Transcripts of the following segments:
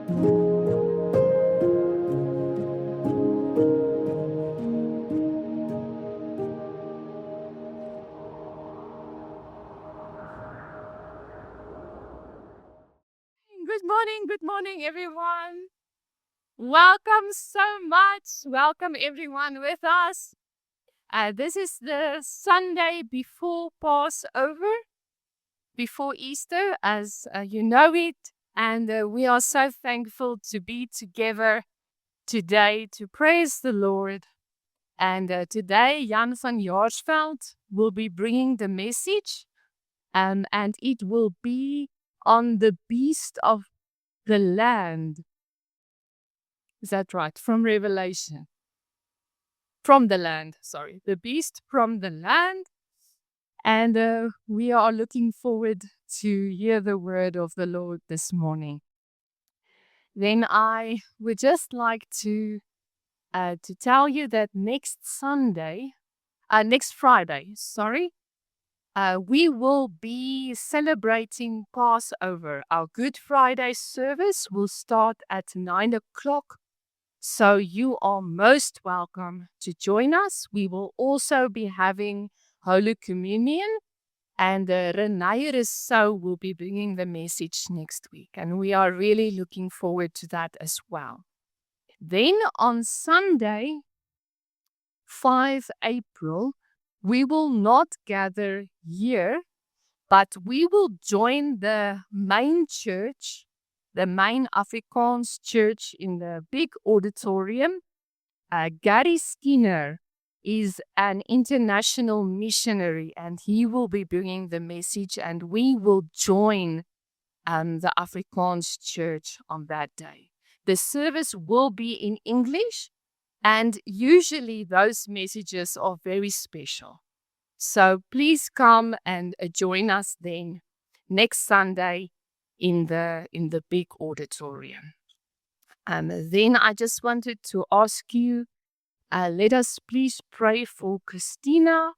Good morning, everyone. Welcome so much. Welcome, everyone, with us. This is the Sunday before Passover, before Easter, as you know it. And we are so thankful to be together today to praise the Lord. And today, Jan van Jaarsveld will be bringing the message, and it will be on the beast of the land. Is that right? From Revelation. From the land, sorry. The beast from the land. And we are looking forward to hear the word of the Lord this morning. Then I would just like to tell you that next Friday, we will be celebrating Passover. Our Good Friday service will start at 9 o'clock. So you are most welcome to join us. We will also be having Holy Communion, and Renée Rousseau will be bringing the message next week. And we are really looking forward to that as well. Then on Sunday, 5 April, we will not gather here, but we will join the main church, the main Afrikaans church in the big auditorium. Gary Skinner is an international missionary, and he will be bringing the message, and we will join the Afrikaans church on that day. The service will be in English, and usually those messages are very special. So please come and join us then next Sunday in the big auditorium. Then I just wanted to ask you, let us please pray for Christina.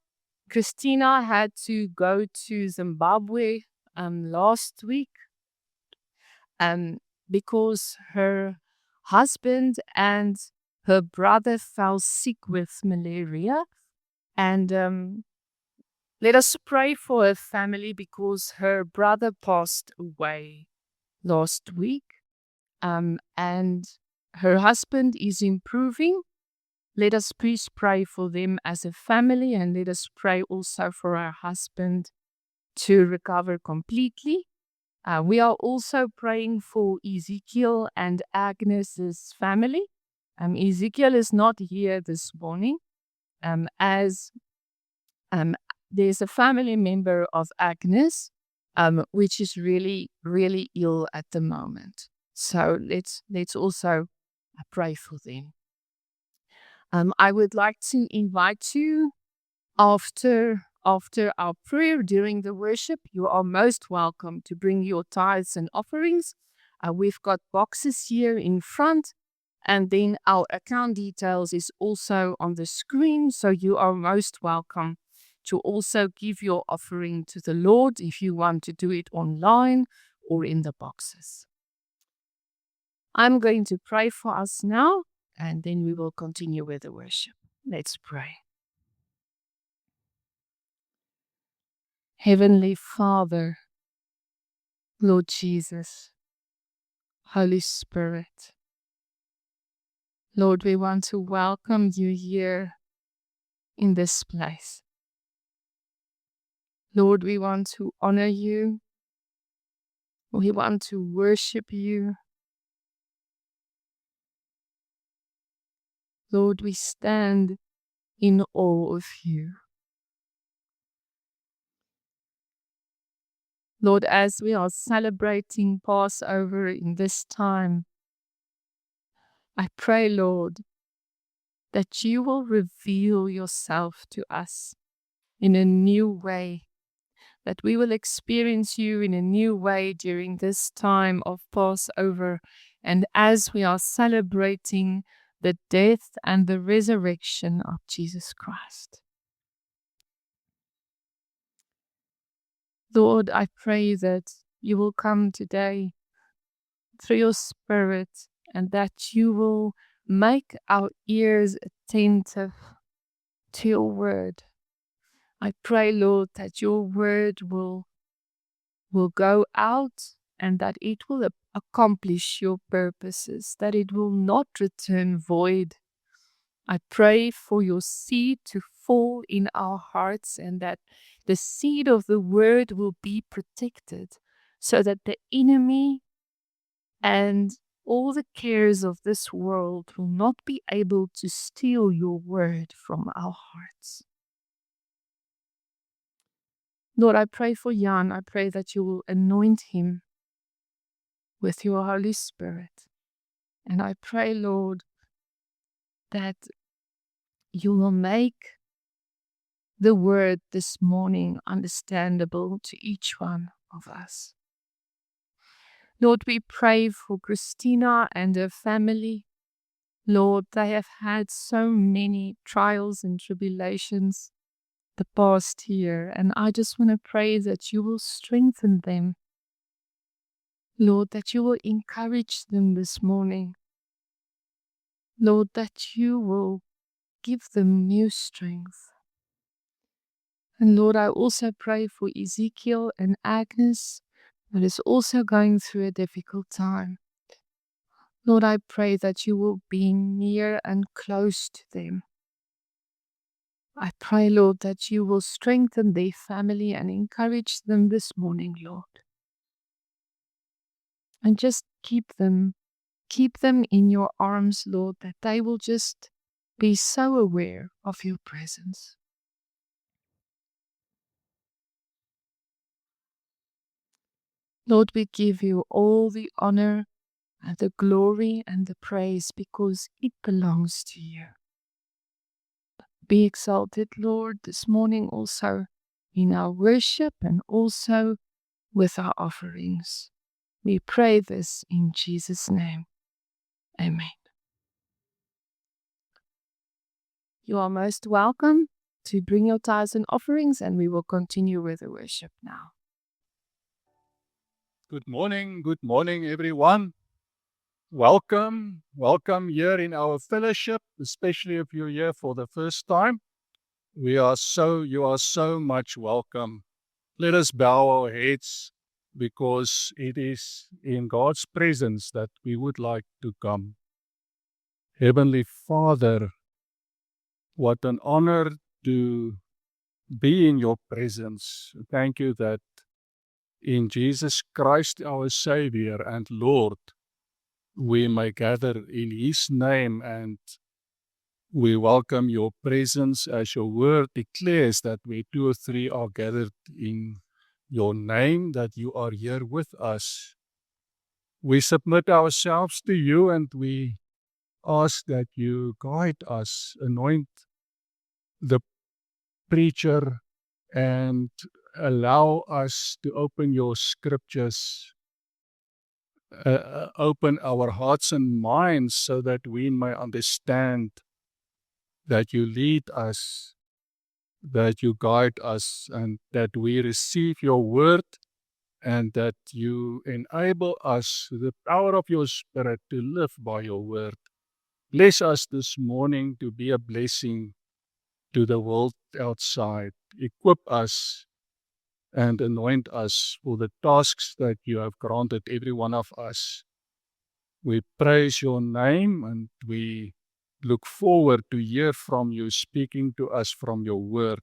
Christina had to go to Zimbabwe last week because her husband and her brother fell sick with malaria. And let us pray for her family because her brother passed away last week. And her husband is improving. Let us please pray for them as a family, and let us pray also for her husband to recover completely. We are also praying for Ezekiel and Agnes's family. Ezekiel is not here this morning, as there's a family member of Agnes, which is really, really ill at the moment. So let's also pray for them. I would like to invite you after our prayer during the worship. You are most welcome to bring your tithes and offerings. We've got boxes here in front, and then our account details is also on the screen. So you are most welcome to also give your offering to the Lord if you want to do it online or in the boxes. I'm going to pray for us now, and then we will continue with the worship. Let's pray. Heavenly Father, Lord Jesus, Holy Spirit, Lord, we want to welcome you here in this place. Lord, we want to honor you. We want to worship you. Lord, we stand in awe of you. Lord, as we are celebrating Passover in this time, I pray, Lord, that you will reveal yourself to us in a new way, that we will experience you in a new way during this time of Passover, and as we are celebrating the death and the resurrection of Jesus Christ. Lord, I pray that you will come today, through your Spirit, and that you will make our ears attentive to your word. I pray, Lord, that your word will go out and that it will accomplish your purposes, that it will not return void. I pray for your seed to fall in our hearts and that the seed of the word will be protected so that the enemy and all the cares of this world will not be able to steal your word from our hearts. Lord, I pray for Jan. I pray that you will anoint him with your Holy Spirit. And I pray, Lord, that you will make the word this morning understandable to each one of us. Lord, we pray for Christina and her family. Lord, they have had so many trials and tribulations the past year, and I just want to pray that you will strengthen them. Lord, that you will encourage them this morning. Lord, that you will give them new strength. And Lord, I also pray for Ezekiel and Agnes, that is also going through a difficult time. Lord, I pray that you will be near and close to them. I pray, Lord, that you will strengthen their family and encourage them this morning, Lord. And just keep them in your arms, Lord, that they will just be so aware of your presence. Lord, we give you all the honor and the glory and the praise because it belongs to you. Be exalted, Lord, this morning also in our worship and also with our offerings. We pray this in Jesus' name. Amen. You are most welcome to bring your tithes and offerings, and we will continue with the worship now. Good morning, everyone. Welcome here in our fellowship, especially if you're here for the first time. You are so much welcome. Let us bow our heads because it is in God's presence that we would like to come. Heavenly Father, what an honor to be in your presence. Thank you that in Jesus Christ, our Savior and Lord, we may gather in His name, and we welcome your presence as your word declares that where two or three are gathered in your name, that you are here with us. We submit ourselves to you and we ask that you guide us, anoint the preacher, and allow us to open your scriptures. Open our hearts and minds so that we may understand, that you lead us, that you guide us, and that we receive your word, and that you enable us, the power of your Spirit, to live by your word. Bless us this morning to be a blessing to the world outside. Equip us and anoint us for the tasks that you have granted every one of us. We praise your name and we look forward to hear from you, speaking to us from your word.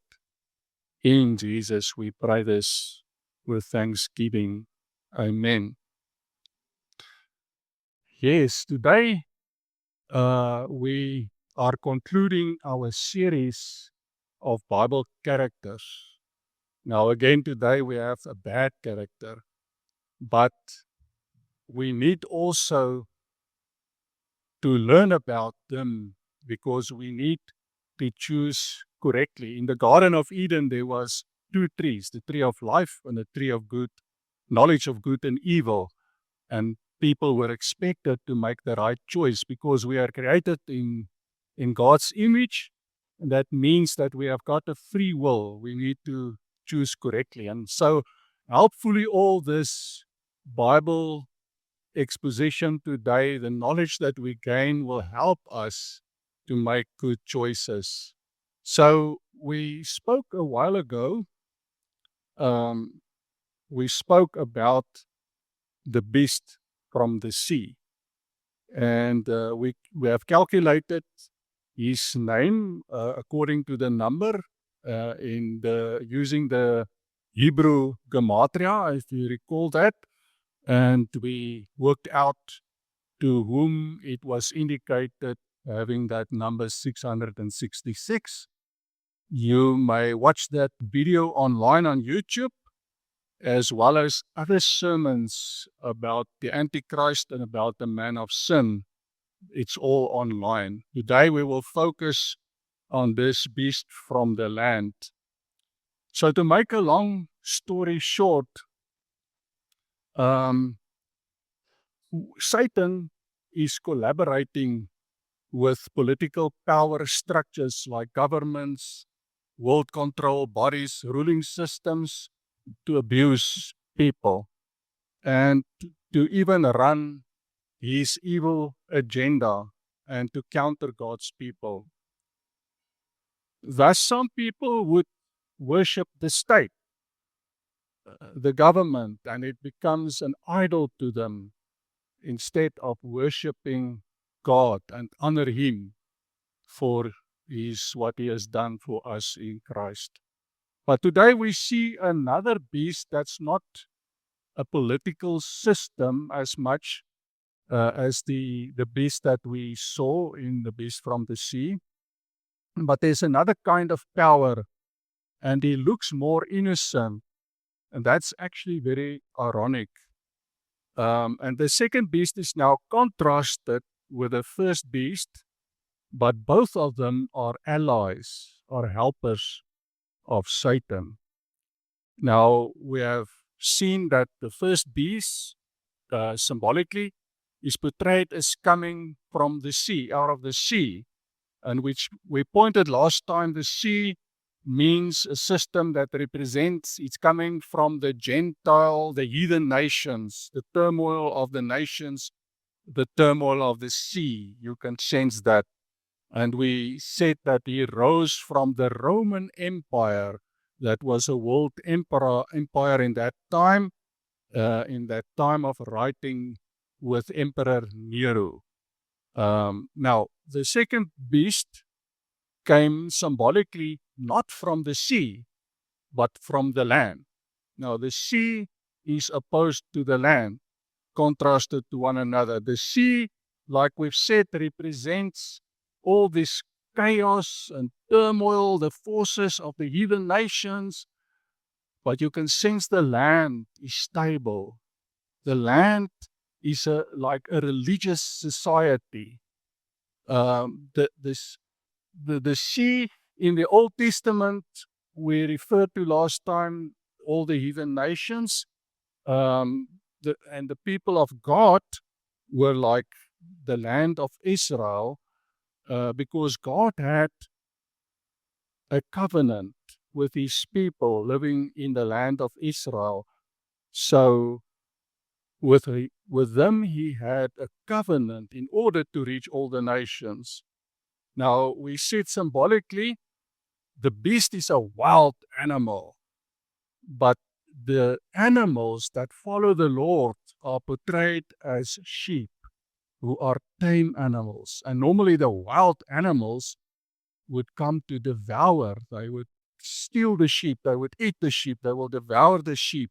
In Jesus, we pray this with thanksgiving. Amen. Yes, today we are concluding our series of Bible characters. Now, again, today we have a bad character, but we need also to learn about them because we need to choose correctly. In the Garden of Eden, there was two trees, the tree of life and the tree of good, knowledge of good and evil. And people were expected to make the right choice because we are created in God's image. And that means that we have got a free will. We need to choose correctly. And so, hopefully, all this Bible exposition today, the knowledge that we gain will help us to make good choices. So we spoke a while ago, we spoke about the beast from the sea. And we have calculated his name according to the number using the Hebrew gematria, if you recall that. And we worked out to whom it was indicated having that number 666. You may watch that video online on YouTube, as well as other sermons about the Antichrist and about the man of sin. It's all online. Today we will focus on this beast from the land. So to make a long story short, Satan is collaborating with political power structures like governments, world control bodies, ruling systems to abuse people and to even run his evil agenda and to counter God's people. Thus, some people would worship the state, the government, and it becomes an idol to them instead of worshiping God and honor Him for what He has done for us in Christ. But today we see another beast that's not a political system as much as the beast that we saw in the beast from the sea. But there's another kind of power, and he looks more innocent. And that's actually very ironic. And the second beast is now contrasted with the first beast, but both of them are allies or helpers of Satan. Now, we have seen that the first beast, symbolically, is portrayed as coming from the sea, out of the sea, and which we pointed last time, the sea means a system that represents, it's coming from the Gentile, the heathen nations, the turmoil of the nations, the turmoil of the sea. You can sense that. And we said that he rose from the Roman Empire, that was a world empire in that time of writing with Emperor Nero. Now, the second beast came symbolically not from the sea, but from the land. Now, the sea is opposed to the land, contrasted to one another. The sea, like we've said, represents all this chaos and turmoil, the forces of the heathen nations. But you can sense the land is stable. The land is like a religious society. The sea in the Old Testament, we referred to last time, all the heathen nations, and the people of God were like the land of Israel, because God had a covenant with his people living in the land of Israel. So with them he had a covenant in order to reach all the nations. Now, we said symbolically, the beast is a wild animal, but the animals that follow the Lord are portrayed as sheep, who are tame animals. And normally the wild animals would come to devour. They would steal the sheep, they would eat the sheep, they will devour the sheep.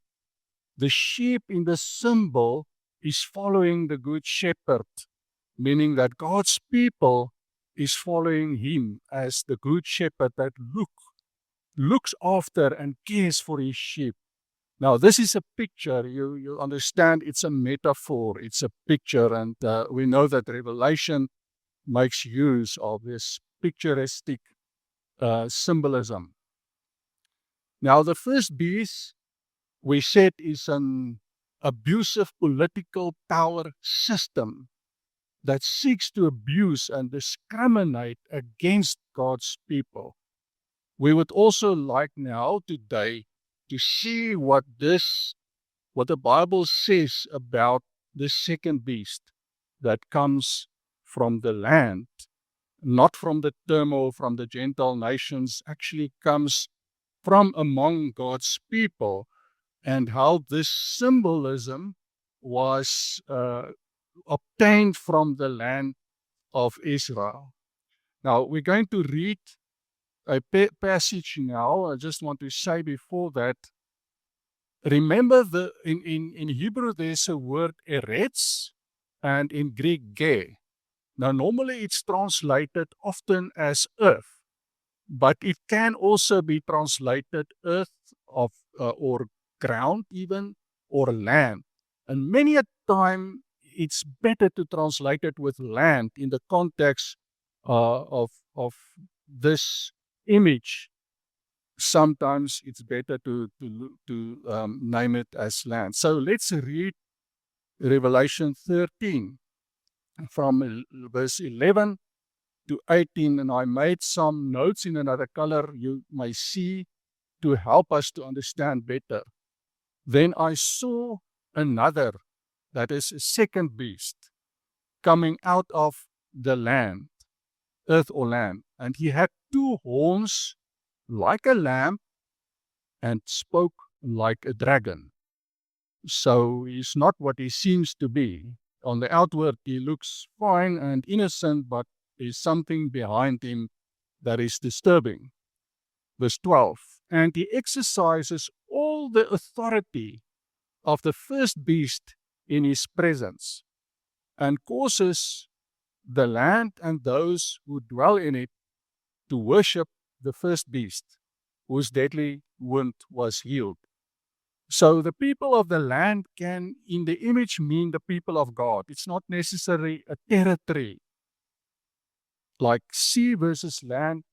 The sheep in the symbol is following the good shepherd, meaning that God's people is following him as the good shepherd that looks after and cares for his sheep. Now, this is a picture. You understand it's a metaphor. It's a picture, and we know that Revelation makes use of this picturesque symbolism. Now, the first beast, we said, is an abusive political power system that seeks to abuse and discriminate against God's people. We would also like now today to see what the Bible says about the second beast that comes from the land, not from the turmoil from the Gentile nations, actually comes from among God's people, and how this symbolism was obtained from the land of Israel. Now, we're going to read a passage now. I just want to say before that, remember in Hebrew there's a word eretz, and in Greek ge. Now, normally it's translated often as earth, but it can also be translated earth of or ground even, or land. And many a time it's better to translate it with land in the context of this image. Sometimes it's better to name it as land. So let's read Revelation 13 from verse 11 to 18, and I made some notes in another color you may see to help us to understand better. Then I saw another, that is a second beast, coming out of the land, earth or land, and he had two horns like a lamb and spoke like a dragon. So he's not what he seems to be. On the outward, he looks fine and innocent, but there's something behind him that is disturbing. Verse 12, and he exercises all the authority of the first beast in his presence, and causes the land and those who dwell in it to worship the first beast, whose deadly wound was healed. So the people of the land can, in the image, mean the people of God. It's not necessarily a territory. Like sea versus land,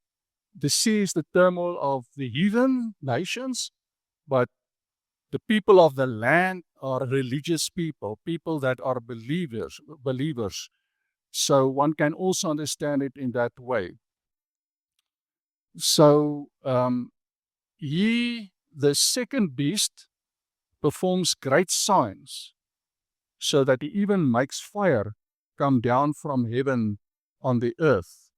the sea is the turmoil of the heathen nations, but the people of the land are religious people, people that are believers. So one can also understand it in that way. So he, the second beast, performs great signs, so that he even makes fire come down from heaven on the earth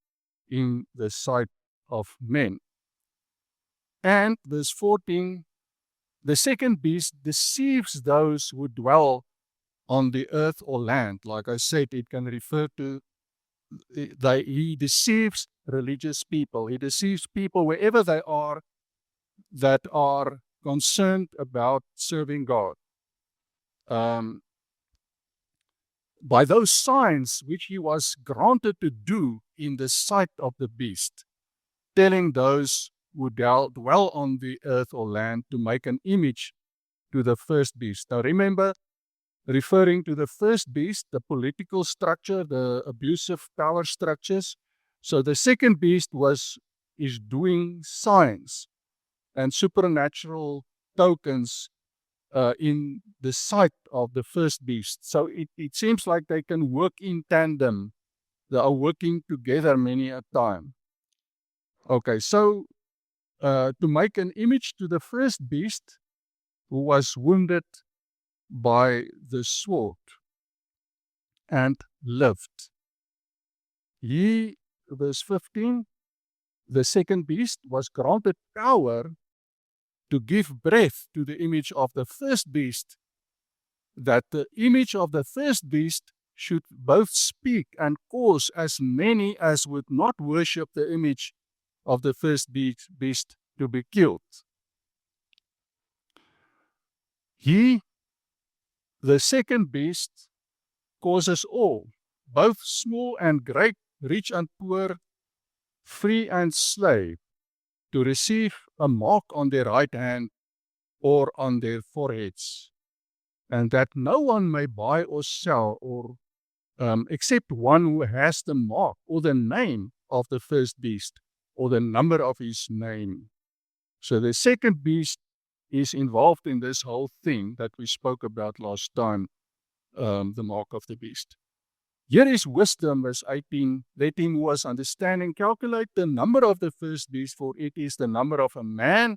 in the sight of men. And verse 14, the second beast deceives those who dwell on the earth or land. Like I said, it can refer to, he deceives religious people. He deceives people wherever they are that are concerned about serving God. By those signs which he was granted to do in the sight of the beast, telling those who dwell on the earth or land to make an image to the first beast. Now remember, referring to the first beast, the political structure, the abusive power structures. So the second beast is doing signs and supernatural tokens in the sight of the first beast. So it seems like they can work in tandem. They are working together many a time. Okay, so to make an image to the first beast who was wounded by the sword and lived. He, verse 15, the second beast was granted power to give breath to the image of the first beast, that the image of the first beast should both speak and cause as many as would not worship the image of the first beast to be killed. He, the second beast, causes all, both small and great, rich and poor, free and slave, to receive a mark on their right hand or on their foreheads, and that no one may buy or sell or except one who has the mark or the name of the first beast or the number of his name. So the second beast is involved in this whole thing that we spoke about last time, the mark of the beast. Here is wisdom, verse 18. Let him who has understanding calculate the number of the first beast, for it is the number of a man.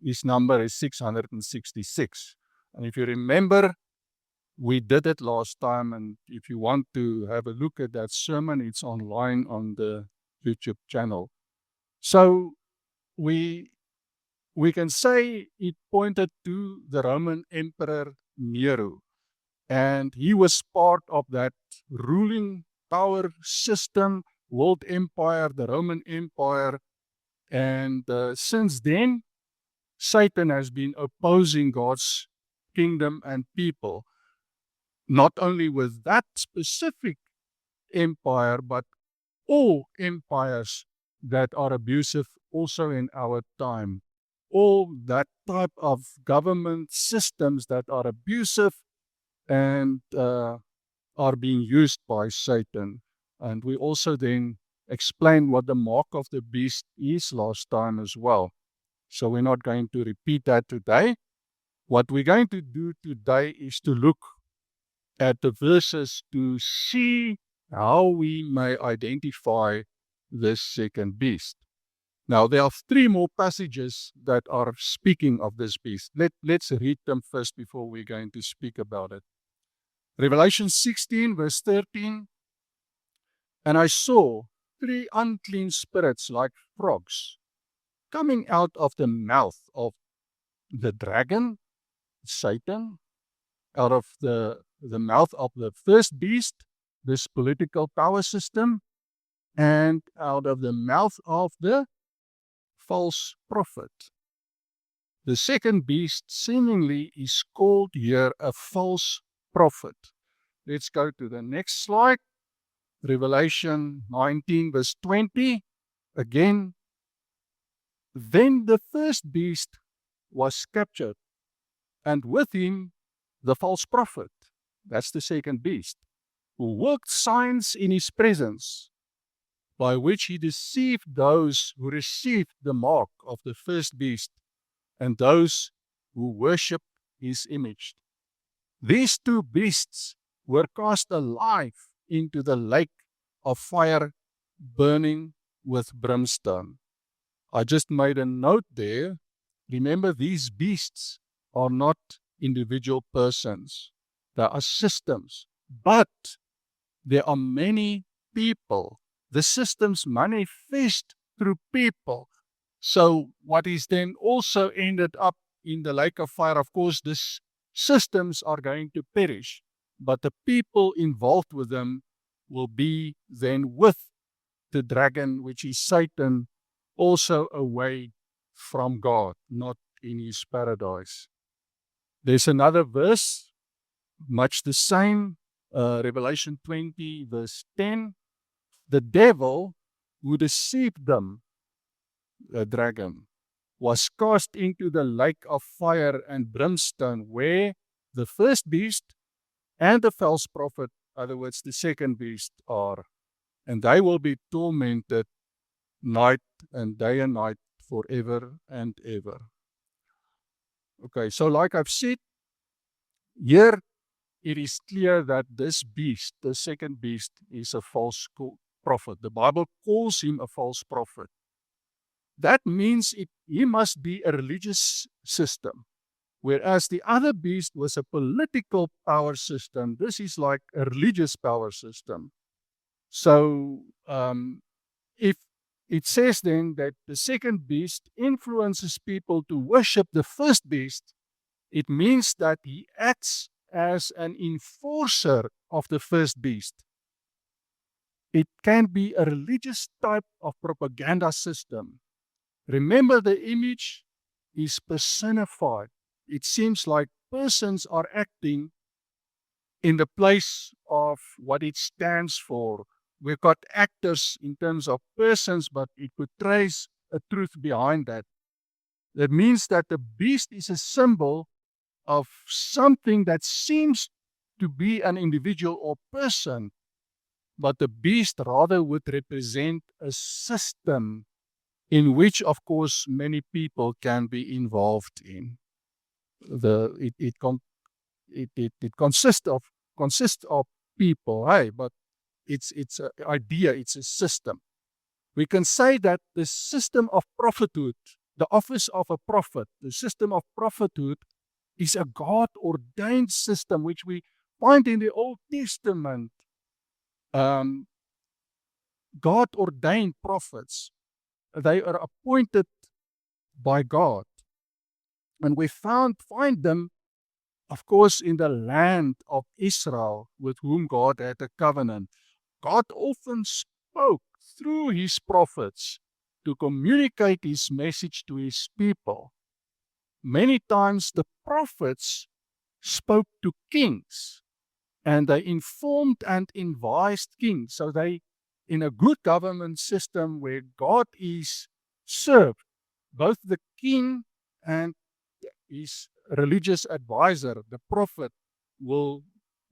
His number is 666. And if you remember, We did it last time, and if you want to have a look at that sermon, it's online on the YouTube channel. So we can say it pointed to the Roman Emperor Nero, and he was part of that ruling power system, world empire, the Roman Empire. And since then, Satan has been opposing God's kingdom and people, not only with that specific empire, but all empires that are abusive also in our time. All that type of government systems that are abusive and are being used by Satan. And we also then explained what the mark of the beast is last time as well. So we're not going to repeat that today. What we're going to do today is to look at the verses to see how we may identify this second beast. Now, there are 3 more passages that are speaking of this beast. Let's read them first before we're going to speak about it. Revelation 16, verse 13. And I saw 3 unclean spirits like frogs coming out of the mouth of the dragon, Satan, out of the mouth of the first beast, this political power system, and out of the mouth of the false prophet. The second beast seemingly is called here a false prophet. Let's go to the next slide. Revelation 19, verse 20. Again, then the first beast was captured, and with him the false prophet, that's the second beast, who worked signs in his presence, by which he deceived those who received the mark of the first beast and those who worship his image. These 2 beasts were cast alive into the lake of fire burning with brimstone. I just made a note there. Remember, these beasts are not individual persons. They are systems. But there are many people. The systems manifest through people. So what is then also ended up in the lake of fire, of course, these systems are going to perish. But the people involved with them will be then with the dragon, which is Satan, also away from God, not in his paradise. There's another verse, much the same, Revelation 20, verse 10. The devil who deceived them, the dragon, was cast into the lake of fire and brimstone, where the first beast and the false prophet, in other words, the second beast, are. And they will be tormented night and day and night forever and ever. Okay, so like I've said, here it is clear that this beast, the second beast, is a false prophet. The Bible calls him a false prophet. That means he must be a religious system. Whereas the other beast was a political power system, this is like a religious power system. So if it says then that the second beast influences people to worship the first beast, it means that he acts as an enforcer of the first beast. It can be a religious type of propaganda system. Remember, the image is personified. It seems like persons are acting in the place of what it stands for. We've got actors in terms of persons, but it portrays a truth behind that. That means that the beast is a symbol of something that seems to be an individual or person, but the beast rather would represent a system in which, of course, many people can be involved in. It consists of people, hey, but it's an idea, it's a system. We can say that the system of prophethood, the office of a prophet, the system of prophethood is a God-ordained system which we find in the Old Testament, um, God ordained prophets. They are appointed by God. And we find them, of course, in the land of Israel with whom God had a covenant. God often spoke through his prophets to communicate his message to his people. Many times the prophets spoke to kings and they informed and advised kings. So they, in a good government system where God is served, both the king and his religious advisor, the prophet, will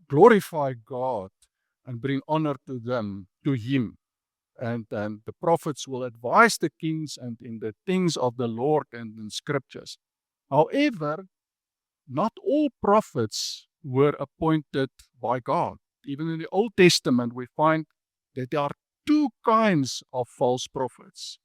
glorify God and bring honor to them, to him. And the prophets will advise the kings and in the things of the Lord and in scriptures. However, not all prophets were appointed by God. Even in the Old Testament, we find that there are two kinds of false prophets.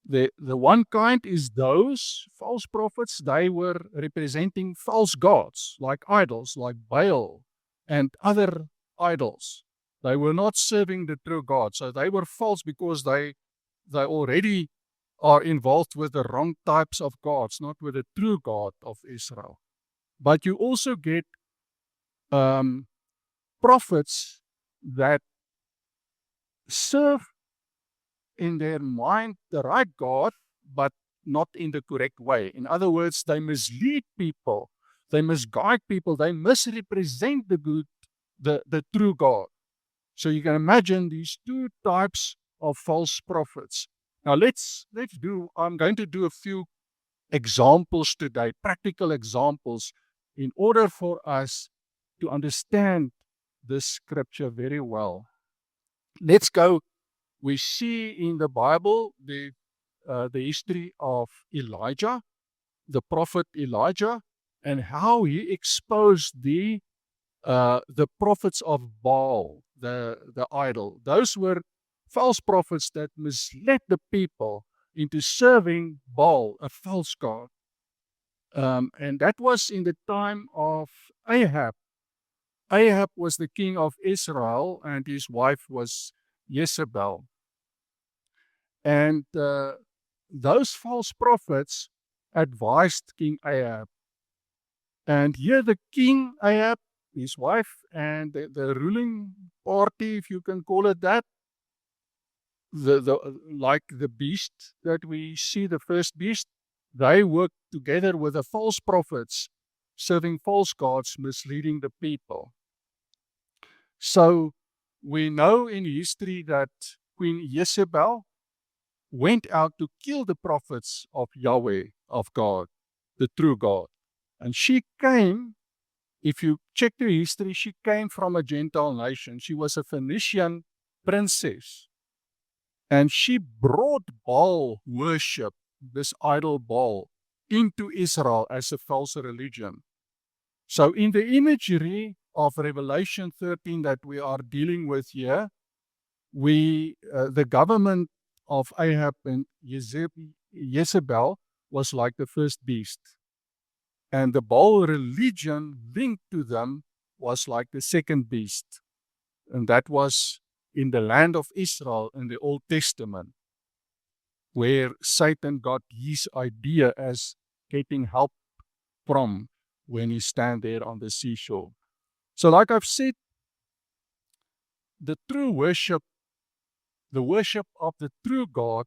The one kind is those false prophets, they were representing false gods, like idols, like Baal and other idols. They were not serving the true God. So they were false because they already are involved with the wrong types of gods, not with the true God of Israel. But you also get prophets that serve in their mind the right God, but not in the correct way. In other words, they mislead people, they misguide people, they misrepresent the true God. So you can imagine these two types of false prophets. Now I'm going to do a few examples today, practical examples, in order for us to understand this scripture very well. Let's go. We see in the Bible the history of Elijah, the prophet Elijah, and how he exposed the prophets of Baal, the idol. Those were false prophets that misled the people into serving Baal, a false god. And that was in the time of Ahab. Ahab was the king of Israel, and his wife was Jezebel. And those false prophets advised King Ahab. And here the king Ahab, his wife, and the ruling party, if you can call it that, like the beast that we see, the first beast, they worked together with the false prophets, serving false gods, misleading the people. So we know in history that Queen Jezebel went out to kill the prophets of Yahweh, of God, the true God. And she came, if you check the history, she came from a Gentile nation. She was a Phoenician princess. And she brought Baal worship, this idol Baal, into Israel as a false religion. So in the imagery of Revelation 13 that we are dealing with here, the government of Ahab and Jezebel was like the first beast. And the Baal religion linked to them was like the second beast. And that was in the land of Israel in the Old Testament, where Satan got his idea as getting help from when he stand there on the seashore. So like I've said, the worship of the true God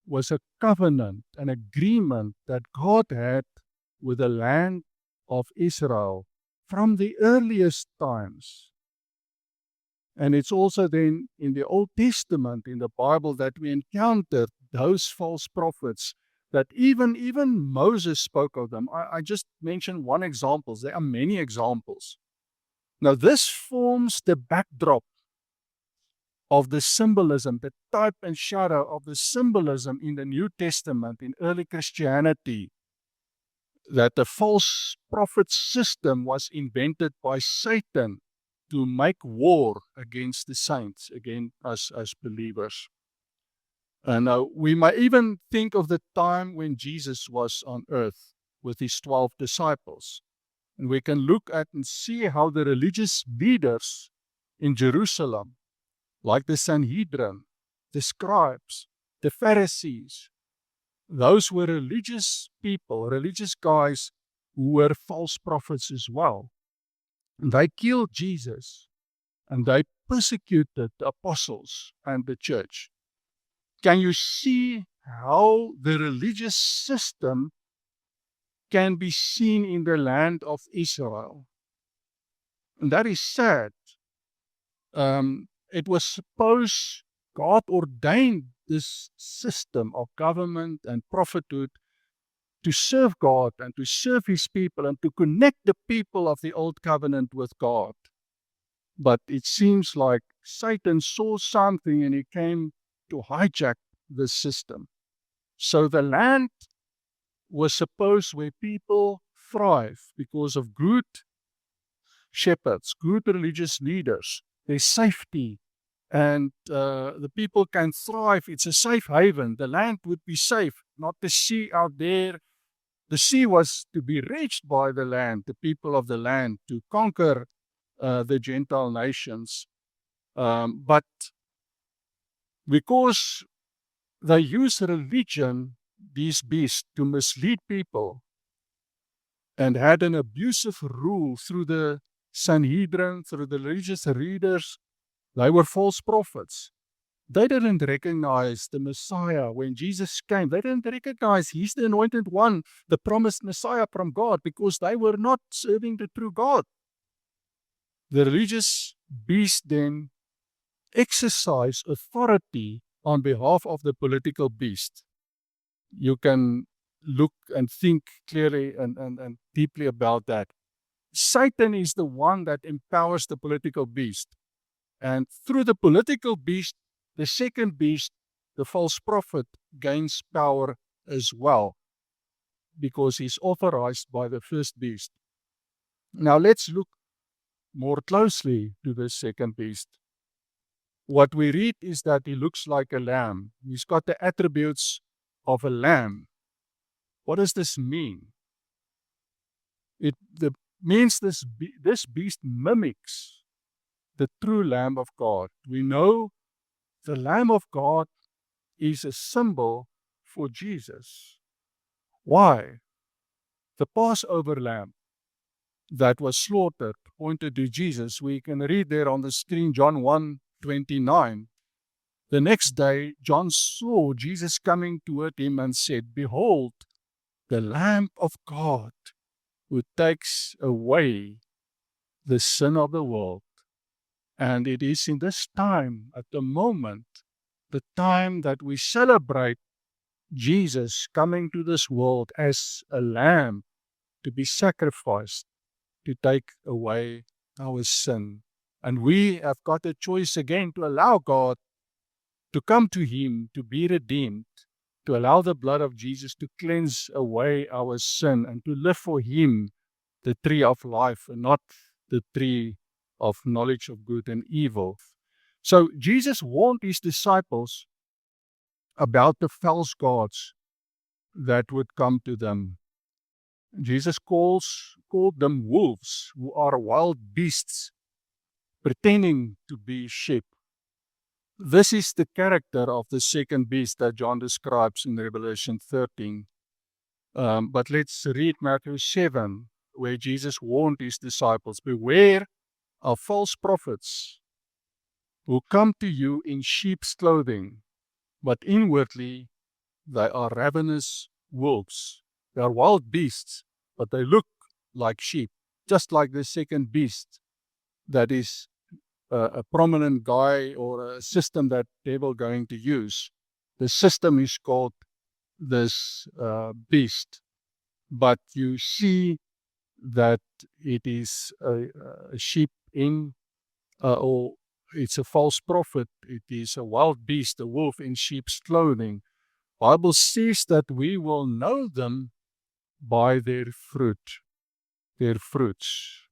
was a covenant, an agreement that God had with the land of Israel from the earliest times. And it's also then in the Old Testament, in the Bible, that we encounter those false prophets that even Moses spoke of them. I just mentioned one example. There are many examples. Now, this forms the backdrop of the symbolism, the type and shadow of the symbolism in the New Testament, in early Christianity, that the false prophet system was invented by Satan to make war against the saints, against us as believers. And we might even think of the time when Jesus was on earth with his 12 disciples. And we can look at and see how the religious leaders in Jerusalem, like the Sanhedrin, the scribes, the Pharisees, those were religious people, religious guys who were false prophets as well. And they killed Jesus and they persecuted the apostles and the church. Can you see how the religious system can be seen in the land of Israel? And that is sad. It was supposed God ordained this system of government and prophethood to serve God and to serve his people and to connect the people of the old covenant with God. But it seems like Satan saw something and he came to hijack the system. So the land was supposed where people thrive because of good shepherds, good religious leaders, there's safety, and the people can thrive. It's a safe haven. The land would be safe, not the sea out there. The sea was to be reached by the land, the people of the land, to conquer the Gentile nations. But because they use religion, these beasts, to mislead people and had an abusive rule through the Sanhedrin, through the religious leaders, they were false prophets. They didn't recognize the Messiah when Jesus came. They didn't recognize he's the anointed one, the promised Messiah from God, because they were not serving the true God. The religious beast then exercised authority on behalf of the political beast. You can look and think clearly and deeply about that. Satan is the one that empowers the political beast. And through the political beast, the second beast, the false prophet, gains power as well because he's authorized by the first beast. Now let's look more closely to the second beast. What we read is that he looks like a lamb. He's got the attributes of a lamb. What does this mean? It means this beast mimics the true Lamb of God. We know the Lamb of God is a symbol for Jesus. Why? The Passover lamb that was slaughtered pointed to Jesus. We can read there on the screen, John 1:29. The next day, John saw Jesus coming toward him and said, "Behold, the Lamb of God who takes away the sin of the world." And it is in this time, at the moment, the time that we celebrate Jesus coming to this world as a lamb to be sacrificed to take away our sin. And we have got a choice again to allow God to come to him, to be redeemed, to allow the blood of Jesus to cleanse away our sin and to live for him, the tree of life, and not the tree of knowledge of good and evil. So Jesus warned his disciples about the false gods that would come to them. Jesus called them wolves, who are wild beasts, pretending to be sheep. This is the character of the second beast that John describes in Revelation 13. But let's read Matthew 7, where Jesus warned his disciples, "Beware of false prophets who come to you in sheep's clothing, but inwardly they are ravenous wolves." They are wild beasts, but they look like sheep, just like the second beast that is a prominent guy or a system that devil going to use. The system is called this beast, but you see that it is a sheep in, or it's a false prophet. It is a wild beast, a wolf in sheep's clothing. Bible says that we will know them by their fruit, their fruits,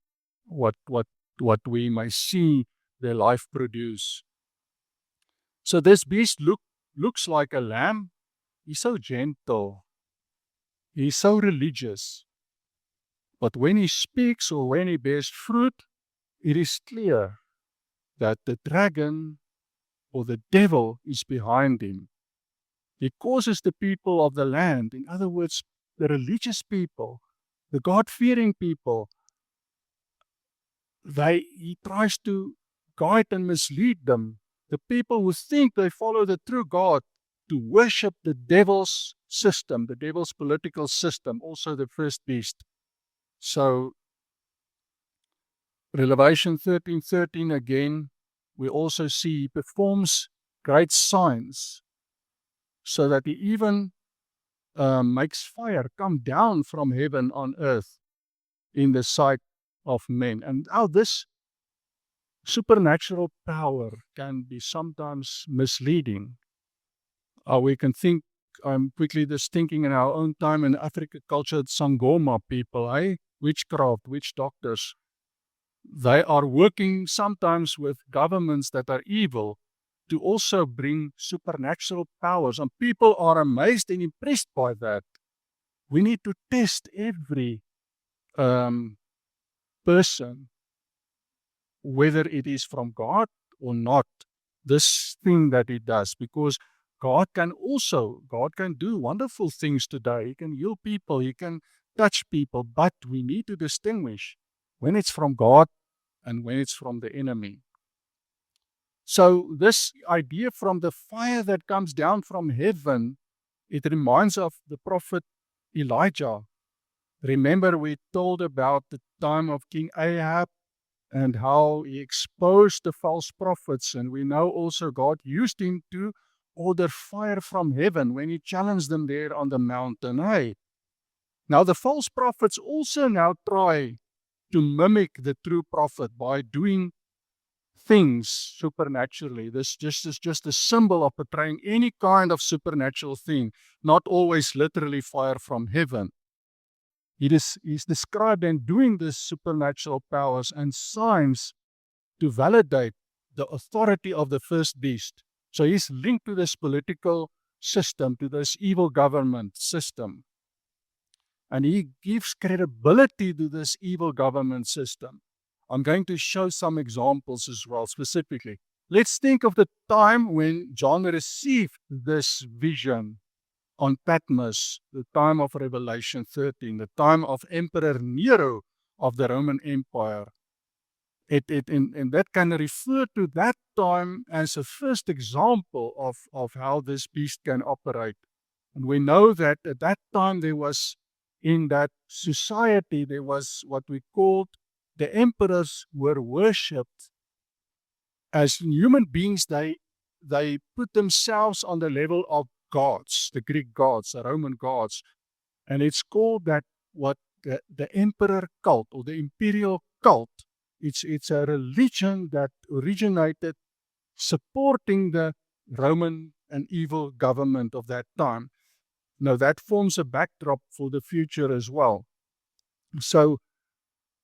what we may see their life produce. So this beast looks like a lamb. He's so gentle. He's so religious. But when he speaks or when he bears fruit, it is clear that the dragon or the devil is behind him. He causes the people of the land, in other words, the religious people, the God-fearing people, he tries to guide and mislead them. The people who think they follow the true God to worship the devil's system, the devil's political system, also the first beast. So, Revelation 13:13 again, we also see he performs great signs so that he even makes fire come down from heaven on earth in the sight of men. And how this supernatural power can be sometimes misleading. We can think, I'm quickly just thinking in our own time in African culture, Sangoma people, witchcraft, witch doctors. They are working sometimes with governments that are evil to also bring supernatural powers. And people are amazed and impressed by that. We need to test every person, whether it is from God or not, this thing that he does, because God can do wonderful things today. He can heal people, he can touch people, but we need to distinguish when it's from God and when it's from the enemy. So this idea from the fire that comes down from heaven, it reminds of the prophet Elijah. Remember, we told about the time of King Ahab and how he exposed the false prophets. And we know also God used him to order fire from heaven when he challenged them there on the mountain. Now the false prophets also now try to mimic the true prophet by doing things supernaturally. This is just a symbol of portraying any kind of supernatural thing, not always literally fire from heaven. He's described in doing these supernatural powers and signs to validate the authority of the first beast. So he's linked to this political system, to this evil government system. And he gives credibility to this evil government system. I'm going to show some examples as well, specifically. Let's think of the time when John received this vision on Patmos, the time of Revelation 13, the time of Emperor Nero of the Roman Empire. And that can refer to that time as a first example of how this beast can operate. And we know that at that time in that society, there was what we called the emperors were worshipped as human beings. They put themselves on the level of gods, the Greek gods, the Roman gods. And it's called that what the emperor cult or the imperial cult. It's a religion that originated supporting the Roman and evil government of that time. Now that forms a backdrop for the future as well. So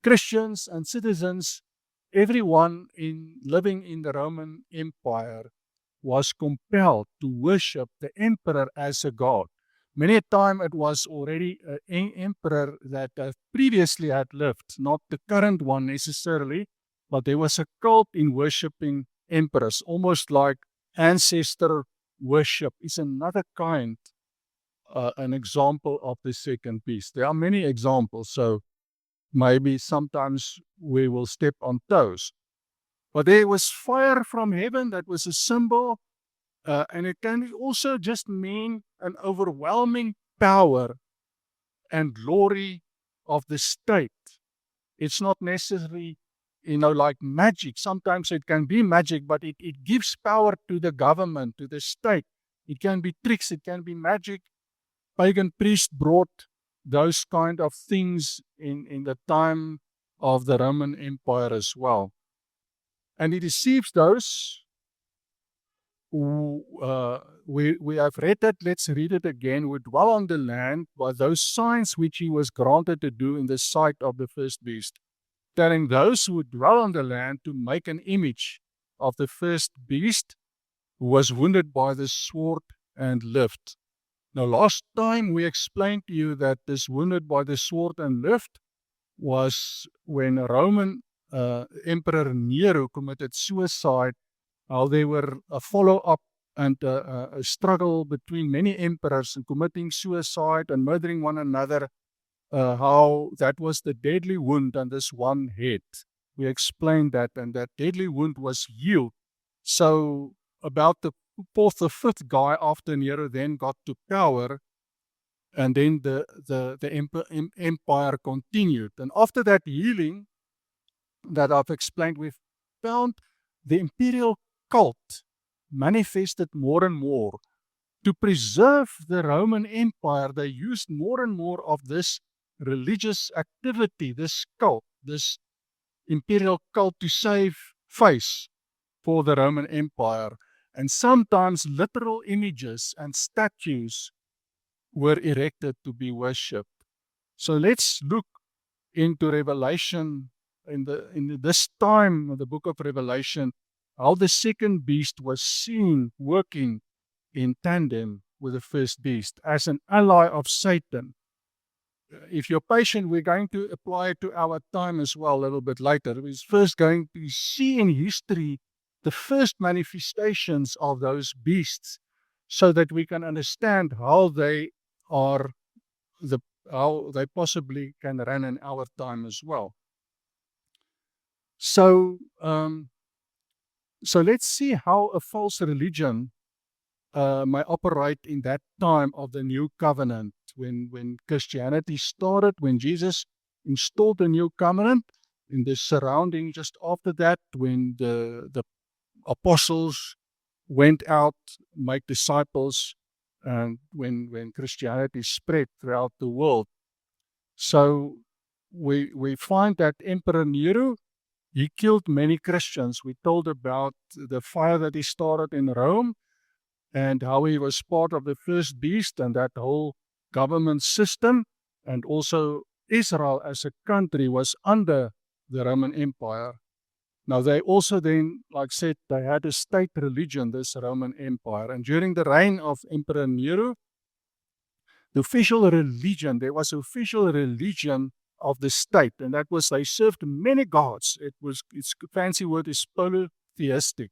Christians and citizens, everyone living in the Roman Empire was compelled to worship the emperor as a god. Many a time it was already an emperor that previously had lived, not the current one necessarily, but there was a cult in worshiping emperors, almost like ancestor worship is another kind, an example of the second beast. There are many examples, so maybe sometimes we will step on toes. But there was fire from heaven that was a symbol, and it can also just mean an overwhelming power and glory of the state. It's not necessarily, like magic. Sometimes it can be magic, but it gives power to the government, to the state. It can be tricks, it can be magic. Pagan priests brought those kind of things in the time of the Roman Empire as well. And he deceives those who, we have read it, let's read it again, who dwell on the land by those signs which he was granted to do in the sight of the first beast, telling those who dwell on the land to make an image of the first beast who was wounded by the sword and lived. Now, last time we explained to you that this wounded by the sword and lived was when Roman Emperor Nero committed suicide, how there were a follow-up and a struggle between many emperors and committing suicide and murdering one another, how that was the deadly wound on this one head. We explained that, and that deadly wound was healed. So about the fourth or fifth guy after Nero then got to power, and then the empire continued. And after that healing that I've explained, we've found the imperial cult manifested more and more. To preserve the Roman Empire, they used more and more of this religious activity, this cult, this imperial cult, to save face for the Roman Empire. And sometimes literal images and statues were erected to be worshipped. So let's look into Revelation in this time of the book of Revelation, how the second beast was seen working in tandem with the first beast as an ally of Satan. If you're patient, we're going to apply it to our time as well a little bit later. We're first going to see in history the first manifestations of those beasts so that we can understand how they are how they possibly can run in our time as well. So let's see how a false religion may operate in that time of the new covenant, when Christianity started, when Jesus installed the new covenant, in the surrounding just after that, when the apostles went out, make disciples, and when Christianity spread throughout the world. So we find that Emperor Nero, he killed many Christians. We told about the fire that he started in Rome and how he was part of the first beast and that whole government system. And also Israel as a country was under the Roman Empire. Now they also then, like I said, they had a state religion, this Roman Empire. And during the reign of Emperor Nero, the official religion, there was official religion of the state, and that was they served many gods. Its fancy word is polytheistic,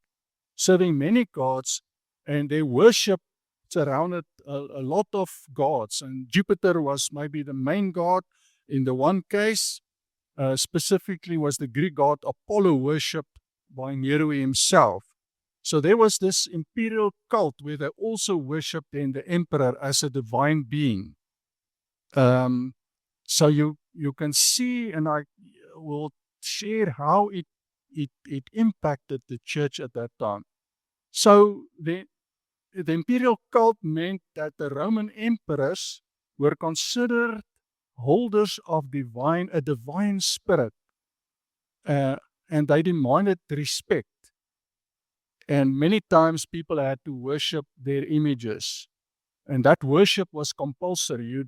serving many gods, and their worship surrounded a lot of gods. And Jupiter was maybe the main god in the one case. Specifically was the Greek god Apollo worshipped by Nero himself. So there was this imperial cult where they also worshipped then the emperor as a divine being. So you can see, and I will share how it impacted the church at that time. So the imperial cult meant that the Roman emperors were considered holders of a divine spirit, and they demanded respect. And many times people had to worship their images, and that worship was compulsory.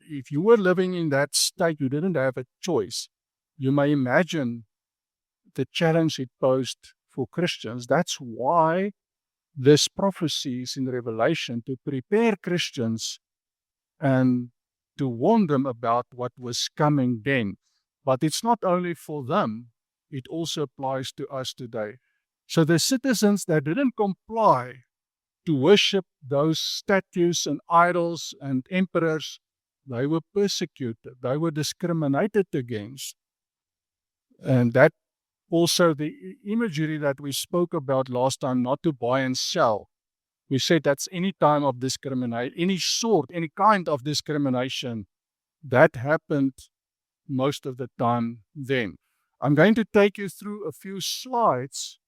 If you were living in that state, you didn't have a choice. You may imagine the challenge it posed for Christians. That's why this prophecy is in Revelation, to prepare Christians and to warn them about what was coming then. But it's not only for them, it also applies to us today. So the citizens that didn't comply to worship those statues and idols and emperors, they were persecuted, they were discriminated against. And that also the imagery that we spoke about last time, not to buy and sell. We said that's any time of discrimination, any kind of discrimination that happened most of the time then. I'm going to take you through a few slides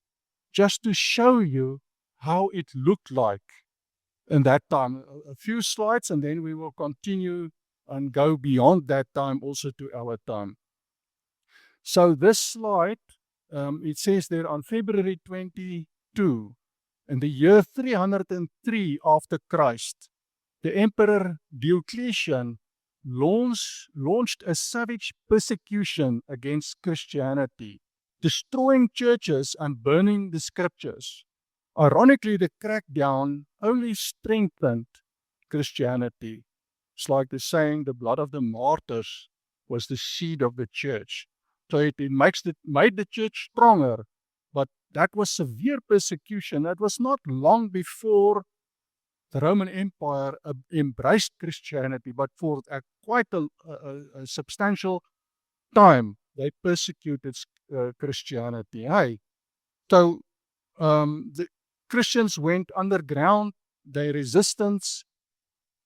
just to show you how it looked like in that time. A few slides, and then we will continue and go beyond that time also to our time. So this slide, it says there on February 22, in the year 303 after Christ, the Emperor Diocletian launched a savage persecution against Christianity, destroying churches and burning the scriptures. Ironically, the crackdown only strengthened Christianity. It's like the saying, the blood of the martyrs was the seed of the church. So it made the church stronger, but that was severe persecution. That was not long before the Roman Empire embraced Christianity, but for quite a substantial time, they persecuted Christianity. Hey, so the Christians went underground. Their resistance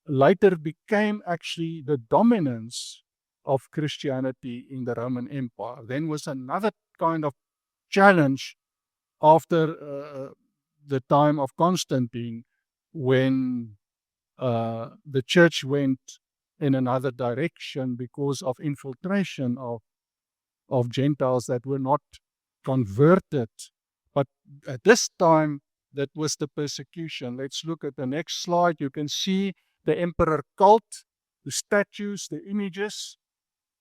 later became actually the dominance of Christianity in the Roman Empire. Then was another kind of challenge after the time of Constantine, when the church went in another direction because of infiltration of Gentiles that were not converted. But at this time, that was the persecution. Let's look at the next slide. You can see the emperor cult, the statues, the images,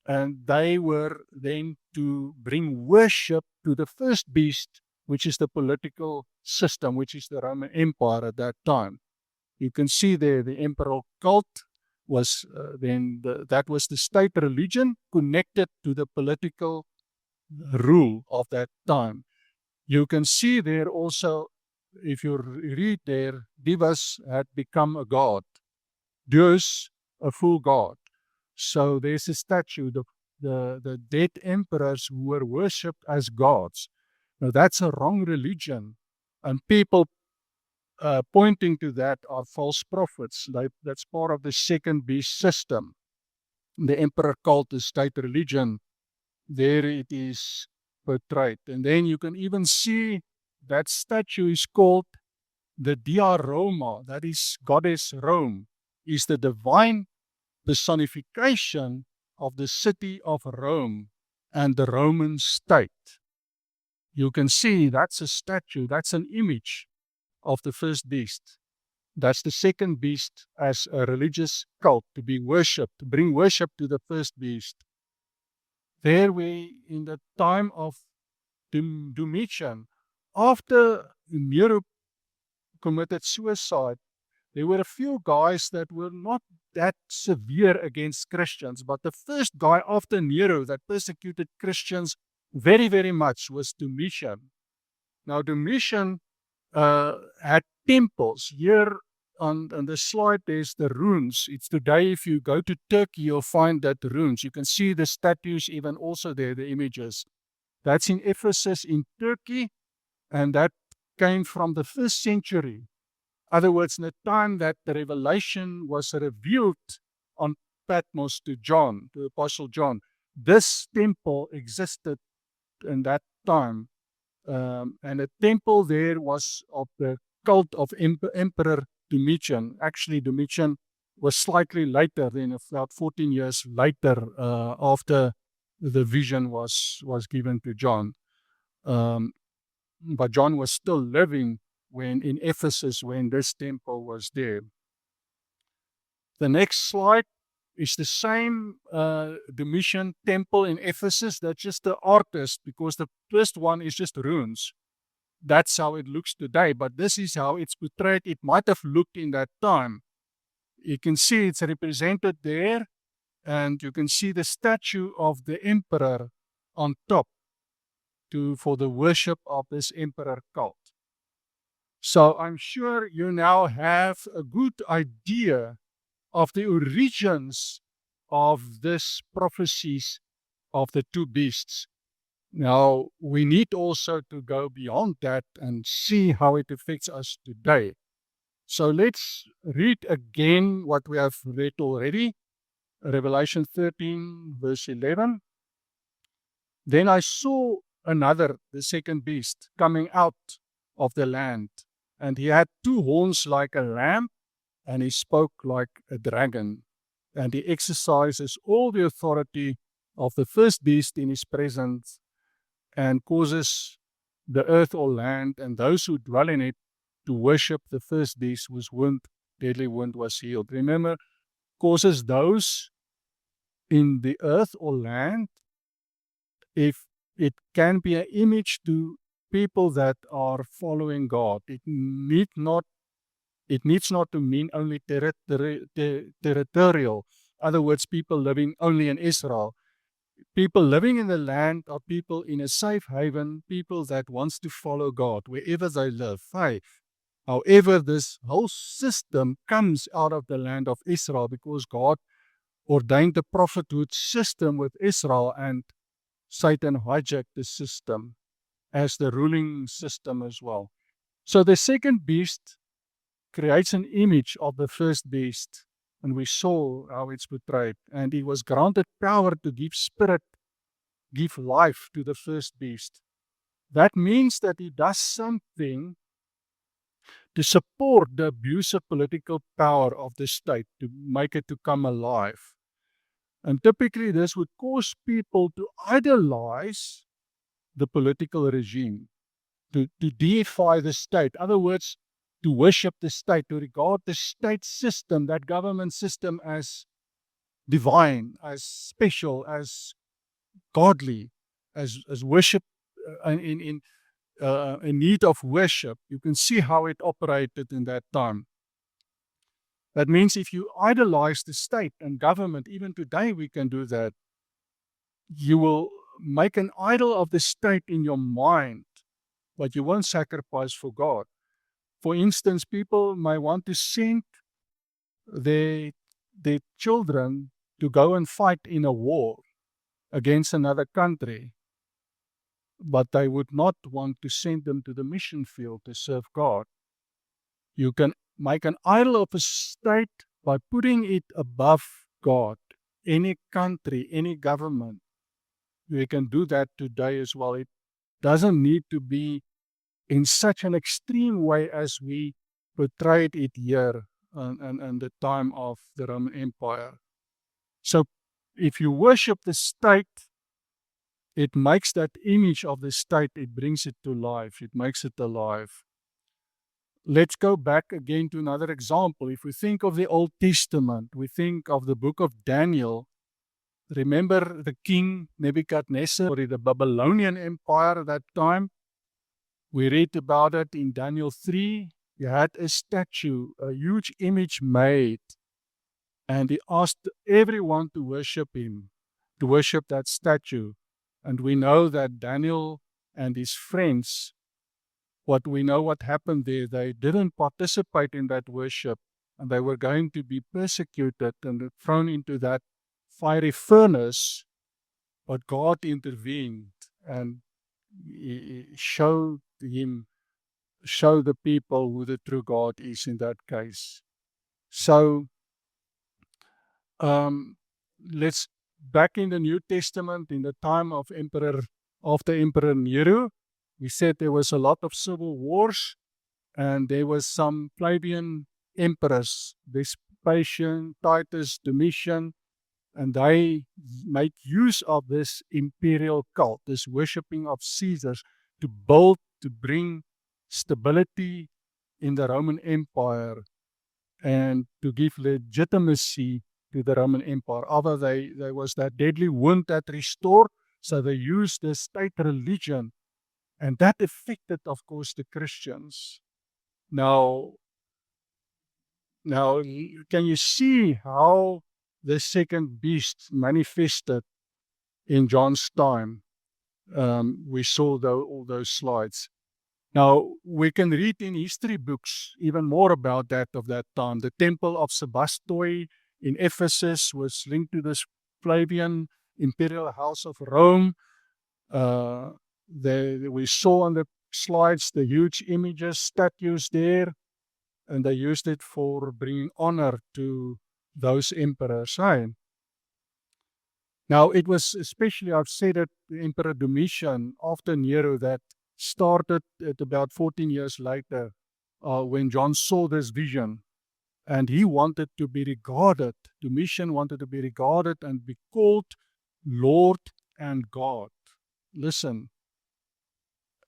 and they were then to bring worship to the first beast, which is the political system, which is the Roman Empire at that time. You can see there the emperor cult was that was the state religion connected to the political rule of that time. You can see there also, if you read there, Divas had become a god, Deus, a full god. So there's a statue, the dead emperors who were worshipped as gods. Now that's a wrong religion, and people pointing to that are false prophets. That's part of the second beast system. The emperor cult is state religion. There it is portrayed. And then you can even see that statue is called the Dia Roma, that is goddess Rome, is the divine personification of the city of Rome and the Roman state. You can see that's a statue, that's an image of the first beast. That's the second beast as a religious cult to be worshipped, to bring worship to the first beast. There we, in the time of Domitian, after Nero committed suicide, there were a few guys that were not that severe against Christians, but the first guy after Nero that persecuted Christians very, very much was Domitian. Now, Domitian had temples. Here on the slide, there's the ruins. It's today, if you go to Turkey, you'll find that ruins. You can see the statues even also there, the images. That's in Ephesus in Turkey, and that came from the 1st century. In other words, in the time that the revelation was revealed on Patmos to John, to Apostle John, this temple existed in that time. And the temple there was of the cult of Emperor Domitian. Actually, Domitian was slightly later, than about 14 years later, after the vision was given to John. But John was still living when in Ephesus when this temple was there. The next slide is the same Domitian temple in Ephesus. That's just the artist, because the first one is just ruins. That's how it looks today, but this is how it's portrayed. It might have looked in that time. You can see it's represented there, and you can see the statue of the emperor on top for the worship of this emperor cult. So I'm sure you now have a good idea of the origins of this prophecies of the two beasts. Now, we need also to go beyond that and see how it affects us today. So let's read again what we have read already. Revelation 13, verse 11. Then I saw another, the second beast, coming out of the land, and he had two horns like a lamb, and he spoke like a dragon, and he exercises all the authority of the first beast in his presence, and causes the earth or land and those who dwell in it to worship the first beast whose deadly wound was healed. Remember, causes those in the earth or land, if it can be an image to people that are following God. It needs not to mean only territorial. In other words, people living only in Israel. People living in the land are people in a safe haven, people that wants to follow God wherever they live. Hey, however, this whole system comes out of the land of Israel because God ordained the prophethood system with Israel, and Satan hijacked the system as the ruling system as well. So the second beast creates an image of the first beast, and we saw how it's portrayed. And he was granted power to give life to the first beast. That means that he does something to support the abusive political power of the state, to make it to come alive. And typically this would cause people to idolize the political regime, to deify the state. In other words, to worship the state, to regard the state system, that government system, as divine, as special, as godly, as worship, in need of worship. You can see how it operated in that time. That means if you idolize the state and government, even today we can do that, you will make an idol of the state in your mind, but you won't sacrifice for God. For instance, people may want to send their, their children to go and fight in a war against another country, but they would not want to send them to the mission field to serve God. You can make an idol of a state by putting it above God. Any country, any government, we can do that today as well. It doesn't need to be in such an extreme way as we portrayed it here and the time of the Roman Empire. So if you worship the state, it makes that image of the state, it brings it to life, it makes it alive. Let's go back again to another example. If we think of the Old Testament, we think of the book of Daniel. Remember the king Nebuchadnezzar, or the Babylonian Empire at that time? We read about it in Daniel 3. He had a statue, a huge image made, and he asked everyone to worship him, to worship that statue. And we know that Daniel and his friends, what happened there, they didn't participate in that worship, and they were going to be persecuted and thrown into that fiery furnace. But God intervened and he showed the people who the true God is in that case. So let's back in the New Testament, in the time of Emperor Nero, we said there was a lot of civil wars, and there was some Flavian emperors, Vespasian, Titus, Domitian, and they made use of this imperial cult, this worshipping of Caesars, to bring stability in the Roman Empire and to give legitimacy to the Roman Empire. Although there was that deadly wound that restored, so they used the state religion, and that affected, of course, the Christians. Now, can you see how the second beast manifested in John's time? We saw all those slides. Now, we can read in history books even more about that of that time. The temple of Sebastoi in Ephesus was linked to this Flavian imperial house of Rome. We saw on the slides the huge images, statues there, and they used it for bringing honor to those emperors. Now, it was especially, I've said it, Emperor Domitian, after Nero, that started at about 14 years later when John saw this vision. And he wanted to be regarded, Domitian wanted to be regarded and be called Lord and God. Listen,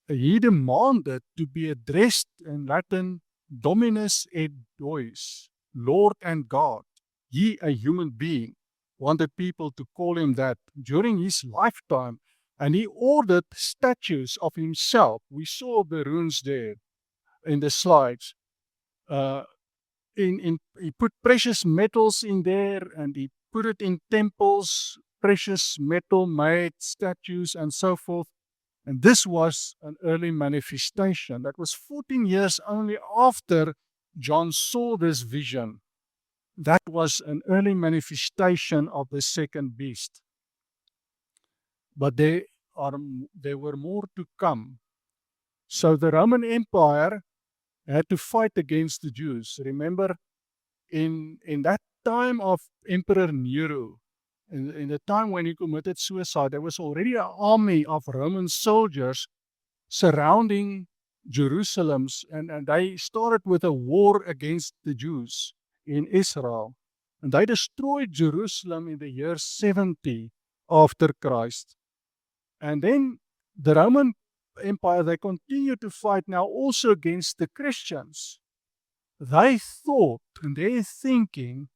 he demanded to be addressed in Latin, Dominus et Deus, Lord and God. He, a human being, wanted people to call him that during his lifetime, and he ordered statues of himself. We saw the runes there in the slides. He put precious metals in there, and he put it in temples precious metal made statues and so forth. And this was an early manifestation. That was 14 years only after John saw this vision. That was an early manifestation of the second beast. But there were more to come. So the Roman Empire had to fight against the Jews. Remember, in that time of Emperor Nero, in the time when he committed suicide, there was already an army of Roman soldiers surrounding Jerusalem, and they started with a war against the Jews in Israel. And they destroyed Jerusalem in the year 70 after Christ. And then the Roman Empire, they continued to fight now also against the Christians. They thought in their thinking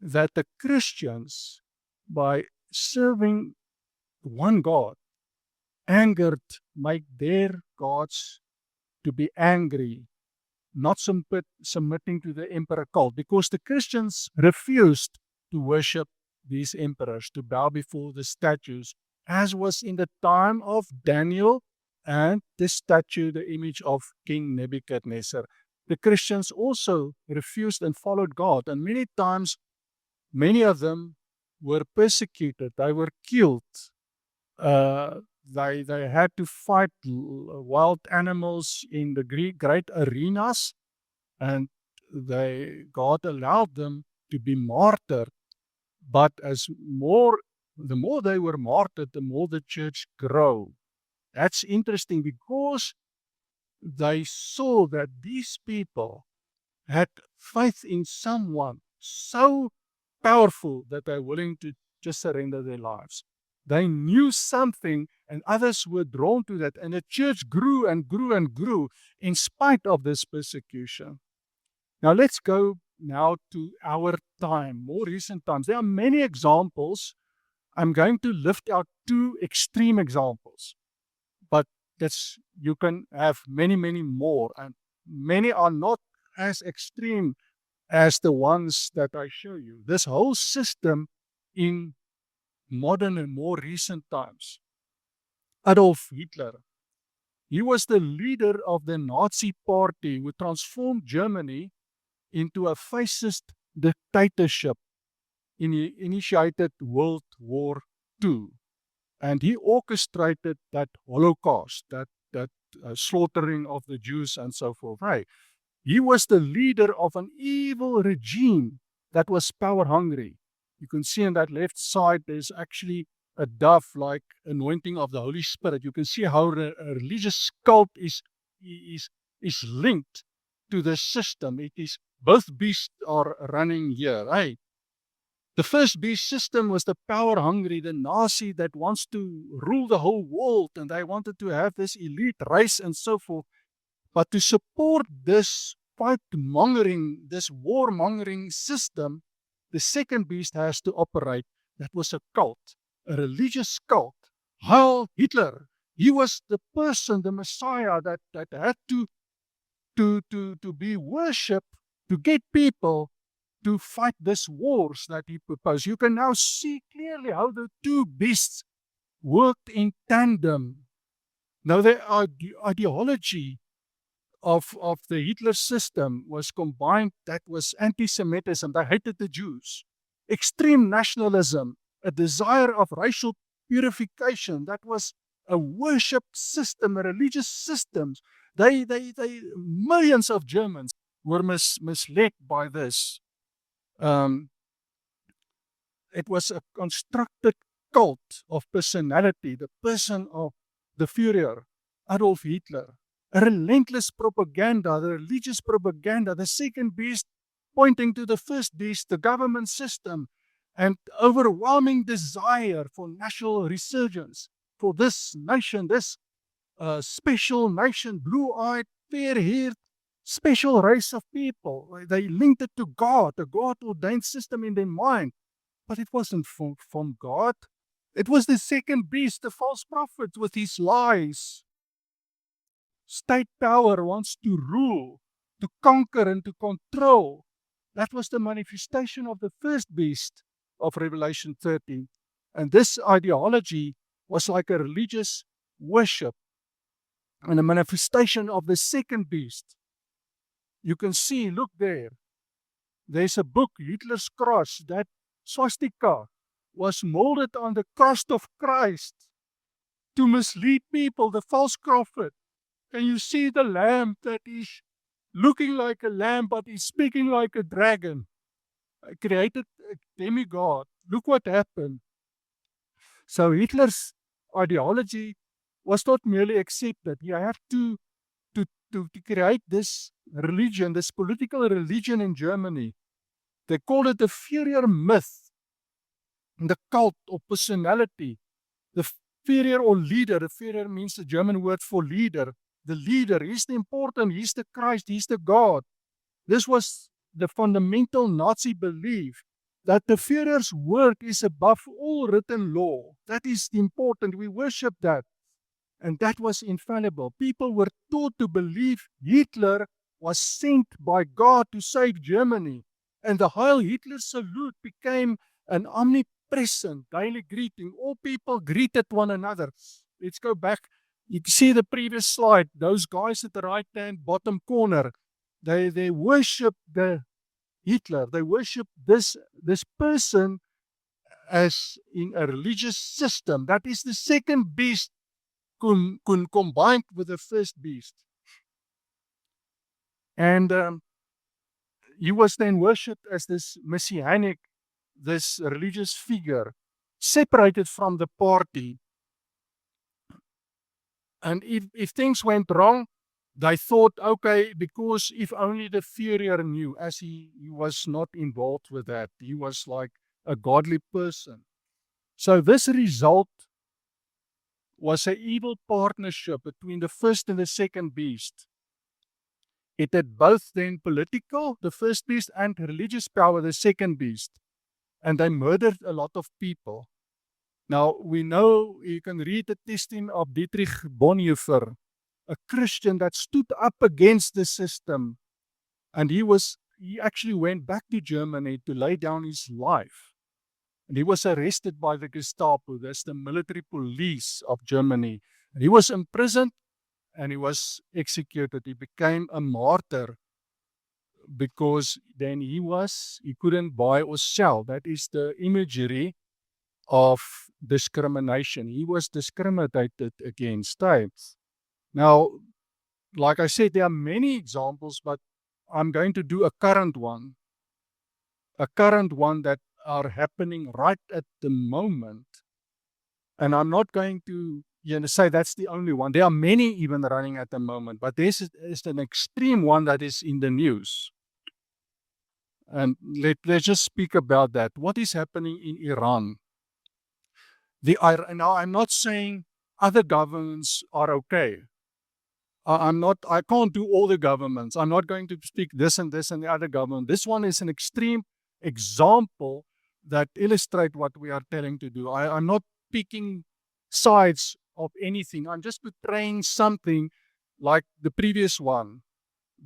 that the Christians, by serving one God, make their gods to be angry, not submitting to the emperor cult, because the Christians refused to worship these emperors, to bow before the statues, as was in the time of Daniel and the statue, the image of King Nebuchadnezzar. The Christians also refused and followed God, and many times, many of them were persecuted. They were killed. They had to fight wild animals in the great arenas, and God allowed them to be martyred. But the more they were martyred, the more the church grew. That's interesting because they saw that these people had faith in someone so powerful that they're willing to just surrender their lives. They knew something, and others were drawn to that. And the church grew and grew and grew in spite of this persecution. Now let's go now to our time, more recent times. There are many examples. I'm going to lift out two extreme examples, but you can have many, many more, and many are not as extreme as the ones that I show you. This whole system in modern and more recent times. Adolf Hitler, he was the leader of the Nazi Party who transformed Germany into a fascist dictatorship. He initiated World War II, and he orchestrated that Holocaust, that slaughtering of the Jews and so forth. Right? He was the leader of an evil regime that was power hungry. You can see on that left side, there's actually a dove-like anointing of the Holy Spirit. You can see how a religious cult is linked to the system. It is both beasts are running here. Right? The first beast system was the power hungry, the Nazi that wants to rule the whole world, and they wanted to have this elite race and so forth. But to support this fight-mongering, this war-mongering system, the second beast has to operate. That was a cult, a religious cult. Heil Hitler. He was the person, the Messiah that had to be worshipped to get people to fight these wars that he proposed. You can now see clearly how the two beasts worked in tandem. Now, the ideology of the Hitler system was combined. That was anti-Semitism. They hated the Jews. Extreme nationalism, a desire of racial purification. That was a worship system, a religious system. Millions of Germans were misled by this. It was a constructed cult of personality, the person of the Führer, Adolf Hitler. A relentless propaganda, the religious propaganda, the second beast pointing to the first beast, the government system, and overwhelming desire for national resurgence, for this nation, this special nation, blue-eyed, fair-haired, special race of people. They linked it to God, a God-ordained system in their mind. But it wasn't from God. It was the second beast, the false prophet with his lies. State power wants to rule, to conquer, and to control. That was the manifestation of the first beast of Revelation 13. And this ideology was like a religious worship and a manifestation of the second beast. You can see, look there. There's a book, Hitler's Cross, that swastika was molded on the cross of Christ to mislead people, the false prophet. And you see the lamb that is looking like a lamb, but is speaking like a dragon. I created a demigod. Look what happened. So Hitler's ideology was not merely accepted. You have to create this religion, this political religion in Germany. They call it the Führer myth, the cult of personality, the Führer or leader. The Führer means the German word for leader. The leader, he's the important, he's the Christ, he's the God. This was the fundamental Nazi belief that the Führer's word is above all written law. That is important. We worship that. And that was infallible. People were taught to believe Hitler was sent by God to save Germany. And the Heil Hitler salute became an omnipresent daily greeting. All people greeted one another. Let's go back. You can see the previous slide. Those guys at the right-hand bottom corner, they worship the Hitler. They worship this person as in a religious system. That is the second beast combined with the first beast. And he was then worshipped as this messianic, this religious figure, separated from the party. And if things went wrong, they thought, okay, because if only the Führer knew, as he was not involved with that. He was like a godly person. So this result was an evil partnership between the first and the second beast. It had both then political, the first beast, and religious power, the second beast. And they murdered a lot of people. Now, we know, you can read the testimony of Dietrich Bonhoeffer, a Christian that stood up against the system. And he actually went back to Germany to lay down his life. And he was arrested by the Gestapo, that's the military police of Germany. And he was imprisoned and he was executed. He became a martyr because then he couldn't buy or sell. That is the imagery of discrimination. He was discriminated against. Now, like I said, there are many examples, but I'm going to do a current one that are happening right at the moment. And I'm not going to say that's the only one. There are many even running at the moment, but this is an extreme one that is in the news. And let's just speak about that. What is happening in Iran? Now, I'm not saying other governments are okay. I can't do all the governments. I'm not going to speak this and the other government. This one is an extreme example that illustrate what we are telling to do. I'm not picking sides of anything. I'm just portraying something like the previous one.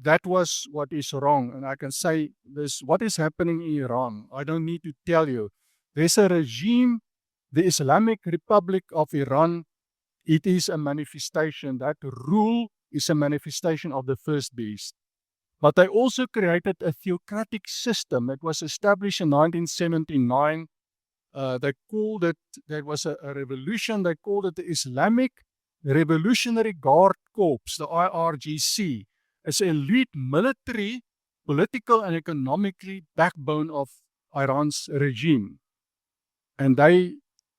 That was what is wrong. And I can say this, what is happening in Iran? I don't need to tell you. There's a regime, the Islamic Republic of Iran. It is a manifestation. That rule is a manifestation of the first beast. But they also created a theocratic system. It was established in 1979. They called it, there was a revolution, they called it the Islamic Revolutionary Guard Corps, the IRGC. It's an elite military, political and economically backbone of Iran's regime. And they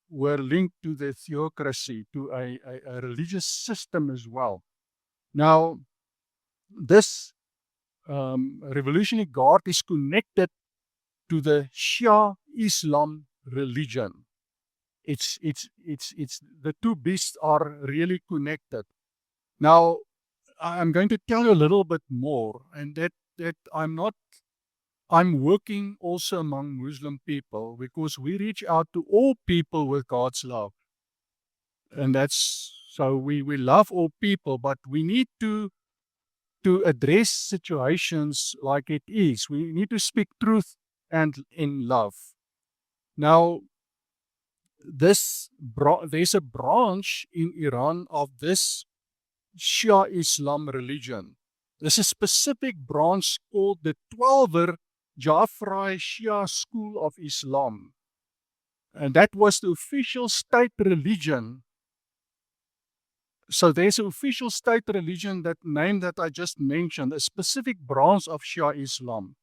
were linked to the theocracy, to a religious system as well. Now, this Revolutionary Guard is connected to the Shia Islam religion. It's the two beasts are really connected. Now, I'm going to tell you a little bit more, and that I'm working also among Muslim people because we reach out to all people with God's love. And so we love all people, but we need to address situations like it is. We need to speak truth and in love. Now, there's a branch in Iran of this Shia Islam religion. There's a specific branch called the Twelver Jafri Shia School of Islam. And that was the official state religion. So there's an official state religion, that name that I just mentioned, a specific branch of Shia Islam.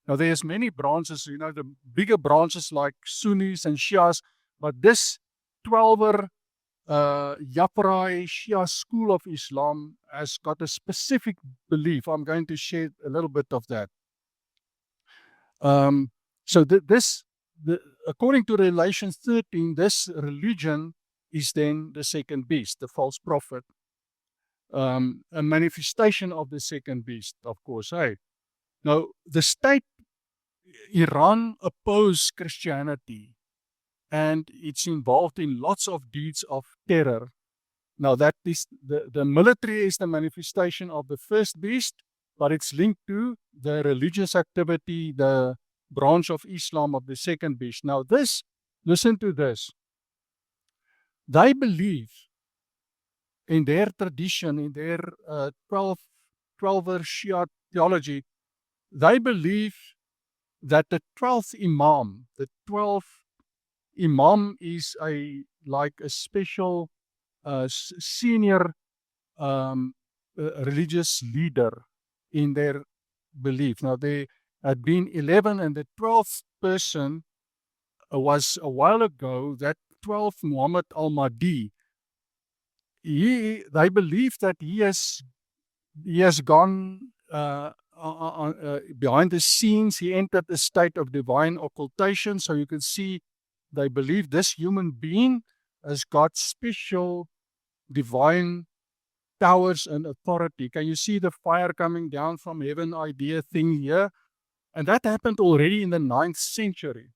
Now there's many branches, the bigger branches like Sunnis and Shias, but this Twelver Jafri Shia School of Islam has got a specific belief. I'm going to share a little bit of that. So according to Revelation 13, this religion is then the second beast, the false prophet, a manifestation of the second beast, of course. Hey, now the state Iran opposed Christianity, and it's involved in lots of deeds of terror. Now that is the military is the manifestation of the first beast, but it's linked to the religious activity, the branch of Islam of the second beast. Now listen to this. They believe in their tradition, in their 12er Shia theology, they believe that the 12th Imam is like a special senior religious leader in their belief. Now there had been 11, and the 12th person was a while ago, that 12th Muhammad al-Mahdi. They believe that he has gone behind the scenes. He entered a state of divine occultation. So you can see they believe this human being has got special divine powers and authority. Can you see the fire coming down from heaven idea thing here? And that happened already in the 9th century.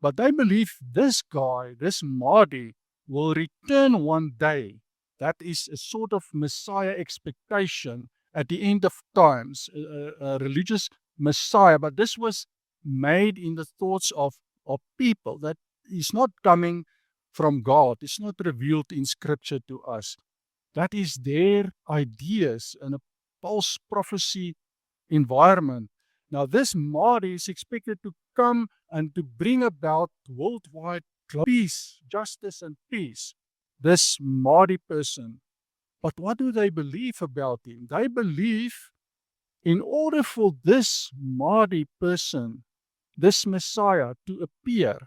But they believe this guy, this Mahdi, will return one day. That is a sort of Messiah expectation at the end of times, a religious Messiah. But this was made in the thoughts of people. That is not coming from God. It's not revealed in Scripture to us. That is their ideas in a false prophecy environment. Now, this Mahdi is expected to come and to bring about worldwide peace, justice, and peace. This Mahdi person. But what do they believe about him? They believe in order for this Mahdi person, this Messiah, to appear,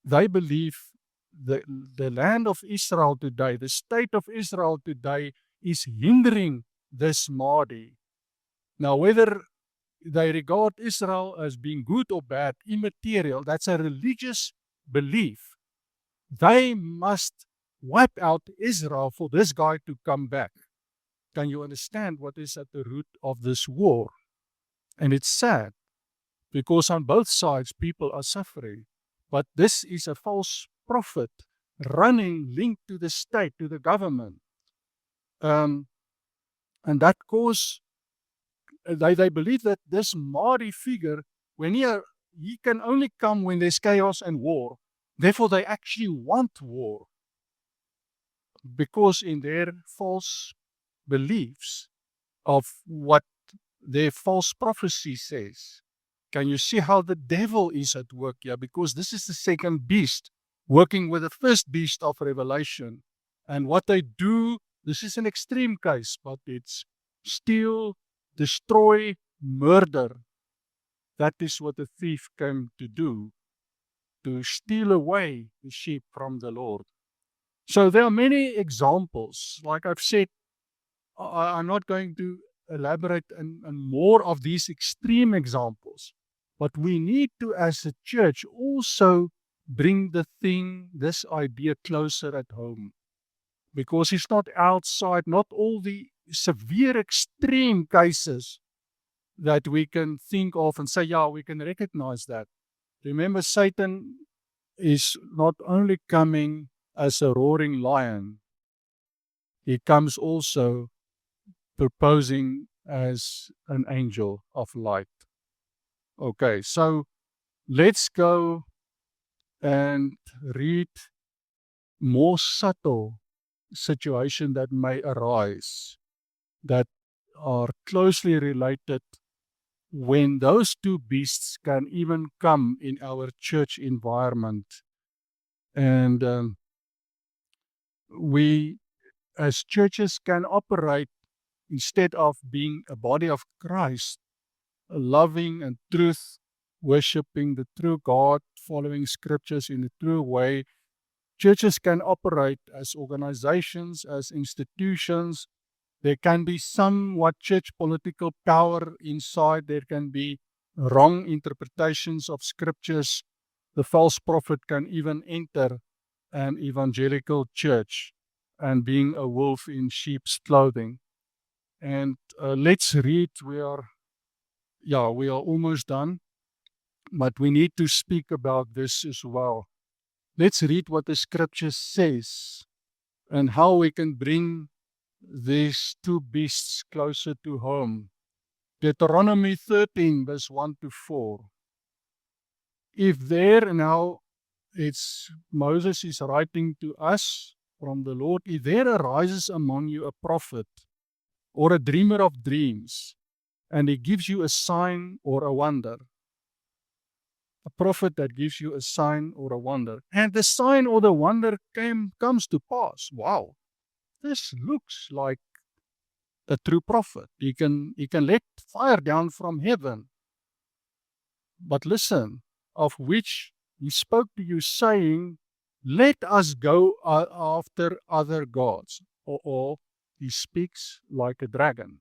they believe the land of Israel today, the state of Israel today, is hindering this Mahdi. Now, whether they regard Israel as being good or bad, immaterial, that's a religious belief. They must wipe out Israel for this guy to come back. Can you understand what is at the root of this war? And it's sad, because on both sides people are suffering. But this is a false prophet running, linked to the state, to the government. And that cause, they believe that this Mahdi figure, when he can only come when there's chaos and war. Therefore, they actually want war, because in their false beliefs of what their false prophecy says. Can you see how the devil is at work here? Because this is the second beast working with the first beast of Revelation. And what they do, this is an extreme case, but it's steal, destroy, murder. That is what the thief came to do, to steal away the sheep from the Lord. So there are many examples. Like I've said, I'm not going to elaborate on more of these extreme examples. But we need to, as a church, also bring this idea closer at home. Because it's not outside, not all the severe extreme cases that we can think of and say, yeah, we can recognize that. Remember, Satan is not only coming as a roaring lion, he comes also proposing as an angel of light. Okay, so let's go and read more subtle situations that may arise that are closely related when those two beasts can even come in our church environment. And we as churches can operate instead of being a body of Christ, loving and truth, worshiping the true God, following scriptures in the true way. Churches can operate as organizations, as institutions. There can be somewhat church political power inside. There can be wrong interpretations of scriptures. The false prophet can even enter an evangelical church and being a wolf in sheep's clothing. And let's read. We are almost done, but we need to speak about this as well. Let's read what the scripture says and how we can bring these two beasts closer to home. Deuteronomy 13, verse 1 to 4. If there now, it's Moses is writing to us from the Lord, if there arises among you a prophet or a dreamer of dreams, and he gives you a sign or a wonder, a prophet that gives you a sign or a wonder, and the sign or the wonder comes to pass. Wow, this looks like a true prophet. He can let fire down from heaven. But listen, of which he spoke to you, saying, let us go after other gods. Or he speaks like a dragon.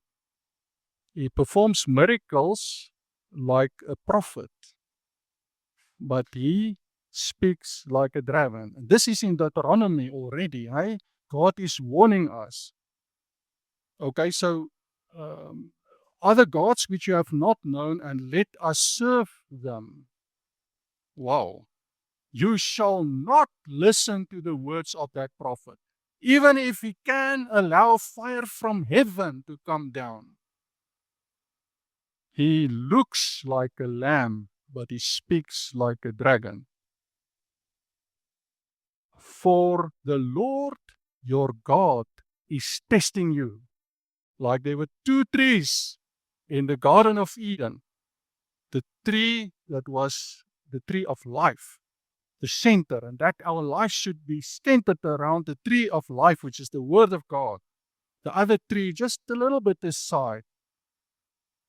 He performs miracles like a prophet, but he speaks like a dragon. This is in Deuteronomy already. Hey? God is warning us. Okay, so other gods which you have not known, and let us serve them. Wow. You shall not listen to the words of that prophet, even if he can allow fire from heaven to come down. He looks like a lamb, but he speaks like a dragon. For the Lord your God is testing you. Like there were two trees in the Garden of Eden. The tree that was the tree of life, the center, and that our life should be centered around the tree of life, which is the Word of God. The other tree, just a little bit aside,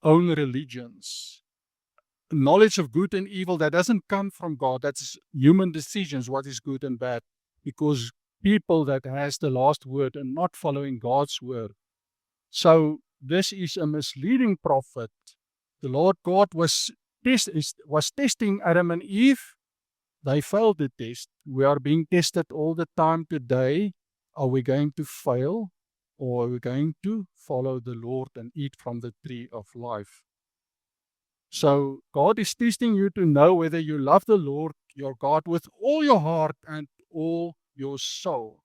own religions, knowledge of good and evil that doesn't come from God. That's human decisions, what is good and bad, because people that has the last word and not following God's word. So this is a misleading prophet. The Lord God was testing Adam and Eve. They failed the test. We are being tested all the time today. Are we going to fail, or are we going to follow the Lord and eat from the tree of life? So God is testing you to know whether you love the Lord your God with all your heart and all your soul.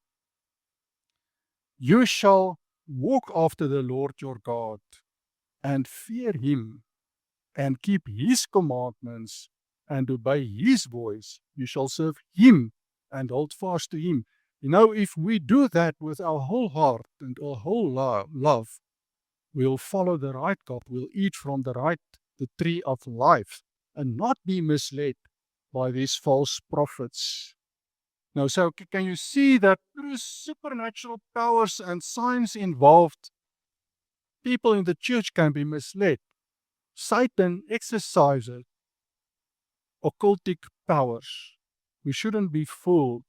You shall walk after the Lord your God and fear him and keep his commandments and obey his voice. You shall serve him and hold fast to him. You know, if we do that with our whole heart and our whole love, we'll follow the right God. We'll eat from the tree of life, and not be misled by these false prophets. Now, so can you see that through supernatural powers and signs involved, people in the church can be misled? Satan exercises occultic powers. We shouldn't be fooled.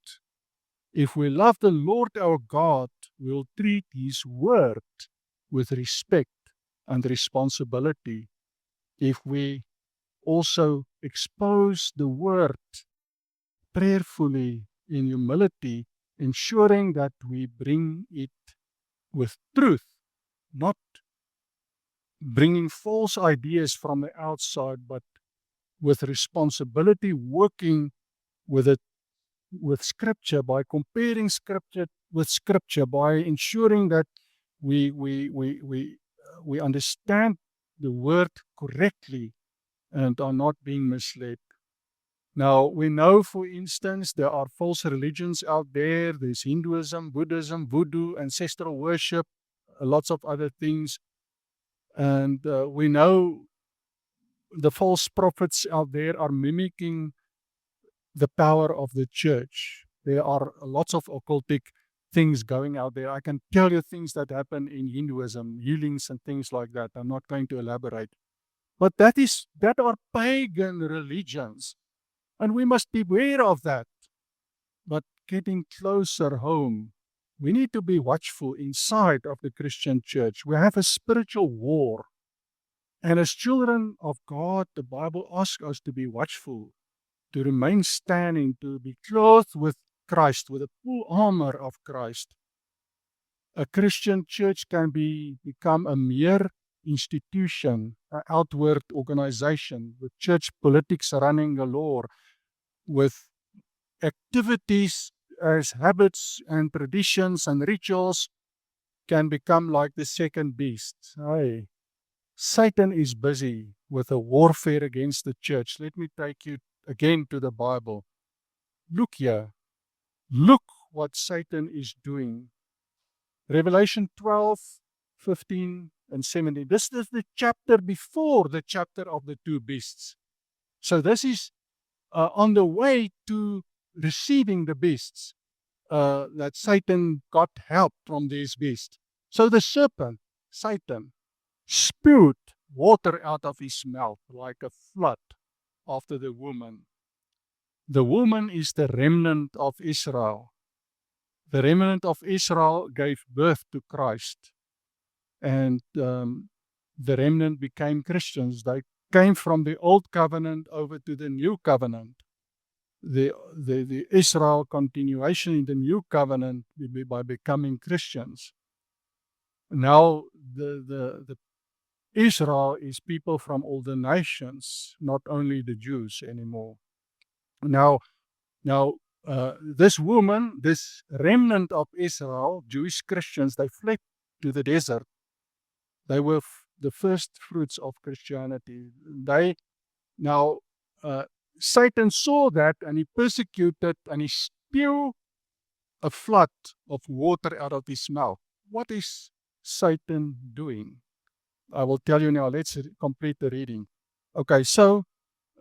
If we love the Lord our God, we'll treat his word with respect and responsibility. If we also expose the word prayerfully in humility, ensuring that we bring it with truth, not bringing false ideas from the outside, but with responsibility, working with it with scripture, by comparing scripture with scripture, by ensuring that we understand the word correctly and are not being misled. Now, we know, for instance, there are false religions out there. There's Hinduism, Buddhism, voodoo, ancestral worship, lots of other things. And we know the false prophets out there are mimicking the power of the church. There are lots of occultic things going out there. I can tell you things that happen in Hinduism, healings and things like that. I'm not going to elaborate. But that are pagan religions. And we must beware of that. But getting closer home, we need to be watchful inside of the Christian church. We have a spiritual war. And as children of God, the Bible asks us to be watchful, to remain standing, to be clothed with Christ, with the full armor of Christ. A Christian church can become a mere institution, an outward organization, with church politics running galore, with activities as habits and traditions and rituals can become like the second beast. Hey, Satan is busy with a warfare against the church. Let me take you again to the Bible. Look here. Look what Satan is doing. Revelation 12, 15, and 17. This is the chapter before the chapter of the two beasts. So this is on the way to receiving the beasts, that Satan got help from these beasts. So the serpent, Satan, spewed water out of his mouth like a flood after the woman. The woman is the remnant of Israel. The remnant of Israel gave birth to Christ. And the remnant became Christians. They came from the old covenant over to the new covenant. The Israel continuation in the new covenant by becoming Christians. Now the Israel is people from all the nations, not only the Jews anymore. Now, this woman, this remnant of Israel, Jewish Christians, they fled to the desert. They were the first fruits of Christianity. Satan saw that and he persecuted and he spewed a flood of water out of his mouth. What is Satan doing? I will tell you now. Let's complete the reading. Okay, so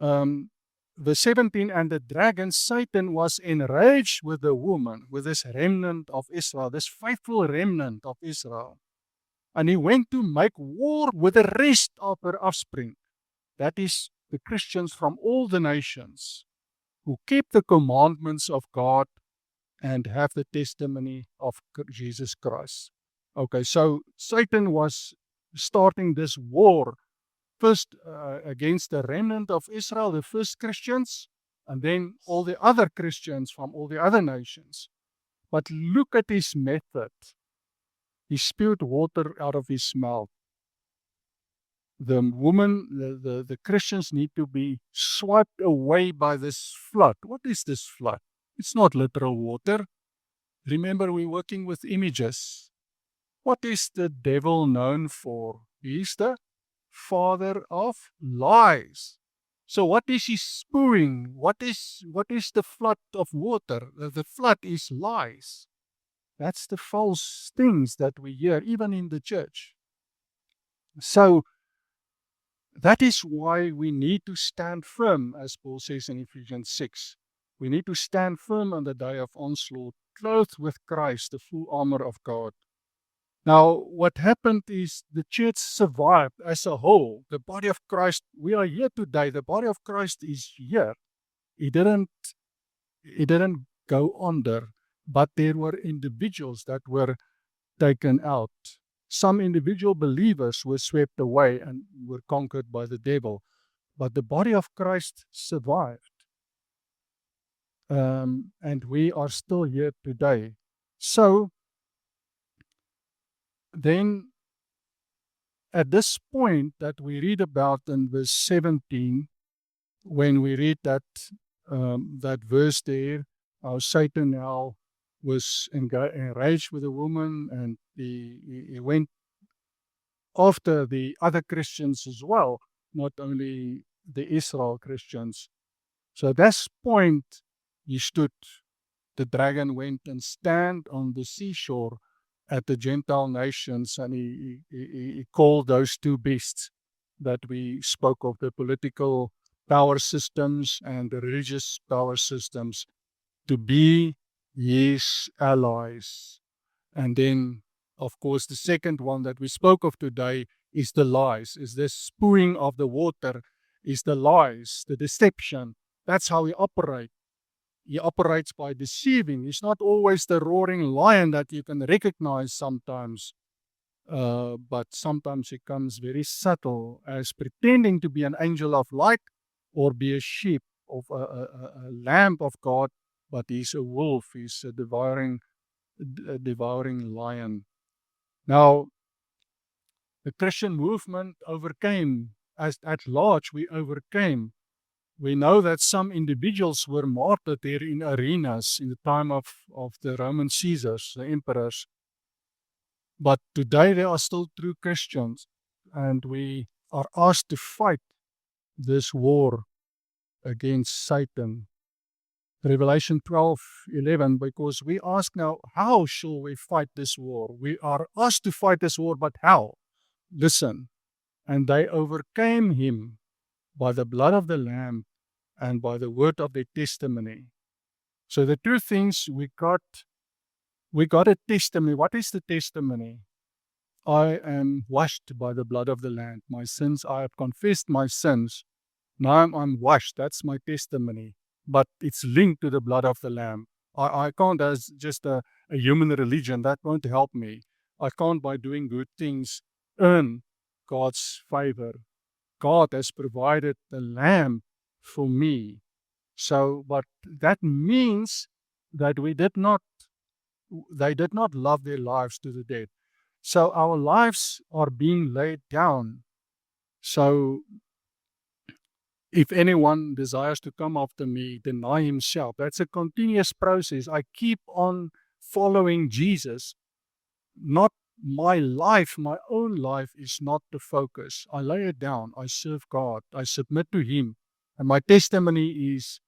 verse 17, and the dragon, Satan, was enraged with the woman, with this remnant of Israel, this faithful remnant of Israel. And he went to make war with the rest of her offspring. That is the Christians from all the nations who keep the commandments of God and have the testimony of Jesus Christ. Okay, so Satan was starting this war first against the remnant of Israel, the first Christians, and then all the other Christians from all the other nations. But look at his method. He spewed water out of his mouth. The woman, the Christians need to be swept away by this flood. What is this flood? It's not literal water. Remember, we're working with images. What is the devil known for? He's the father of lies. So what is he spewing? What is the flood of water? The flood is lies. That's the false things that we hear, even in the church. So that is why we need to stand firm, as Paul says in Ephesians 6. We need to stand firm on the day of onslaught, clothed with Christ, the full armor of God. Now, what happened is the church survived as a whole. The body of Christ, we are here today. The body of Christ is here. It didn't go under, but there were individuals that were taken out. Some individual believers were swept away and were conquered by the devil, but the body of Christ survived. And we are still here today. So then at this point that we read about in verse 17, when we read that verse there, how Satan now was enraged with the woman, and he went after the other Christians as well, not only the Israel Christians. So at this point, he stood. The dragon went and stand on the seashore at the Gentile nations, and he called those two beasts that we spoke of, the political power systems and the religious power systems, to be his allies. And then, of course, the second one that we spoke of today is the lies, is the spewing of the water, is the lies, the deception. That's how he operates. He operates by deceiving. He's not always the roaring lion that you can recognize sometimes, but sometimes he comes very subtle as pretending to be an angel of light or be a sheep of a lamb of God, but he's a wolf. He's a devouring lion. Now, the Christian movement overcame, as at large, we overcame. We know that some individuals were martyred there in arenas in the time of the Roman Caesars, the emperors. But today there are still true Christians, and we are asked to fight this war against Satan. Revelation 12:11, because we ask now, how shall we fight this war? We are asked to fight this war, but how? Listen, and they overcame him by the blood of the Lamb and by the word of their testimony. So the two things we got a testimony. What is the testimony? I am washed by the blood of the Lamb. My sins, I have confessed my sins. Now I'm washed. That's my testimony. But it's linked to the blood of the Lamb. I can't, as just a human religion, that won't help me. I can't, by doing good things, earn God's favor. God has provided the Lamb for me. So, but that means that they did not love their lives to the death. So our lives are being laid down. So if anyone desires to come after me, deny himself. That's a continuous process. I keep on following Jesus. Not my life, my own life is not the focus. I lay it down. I serve God. I submit to him. And my testimony is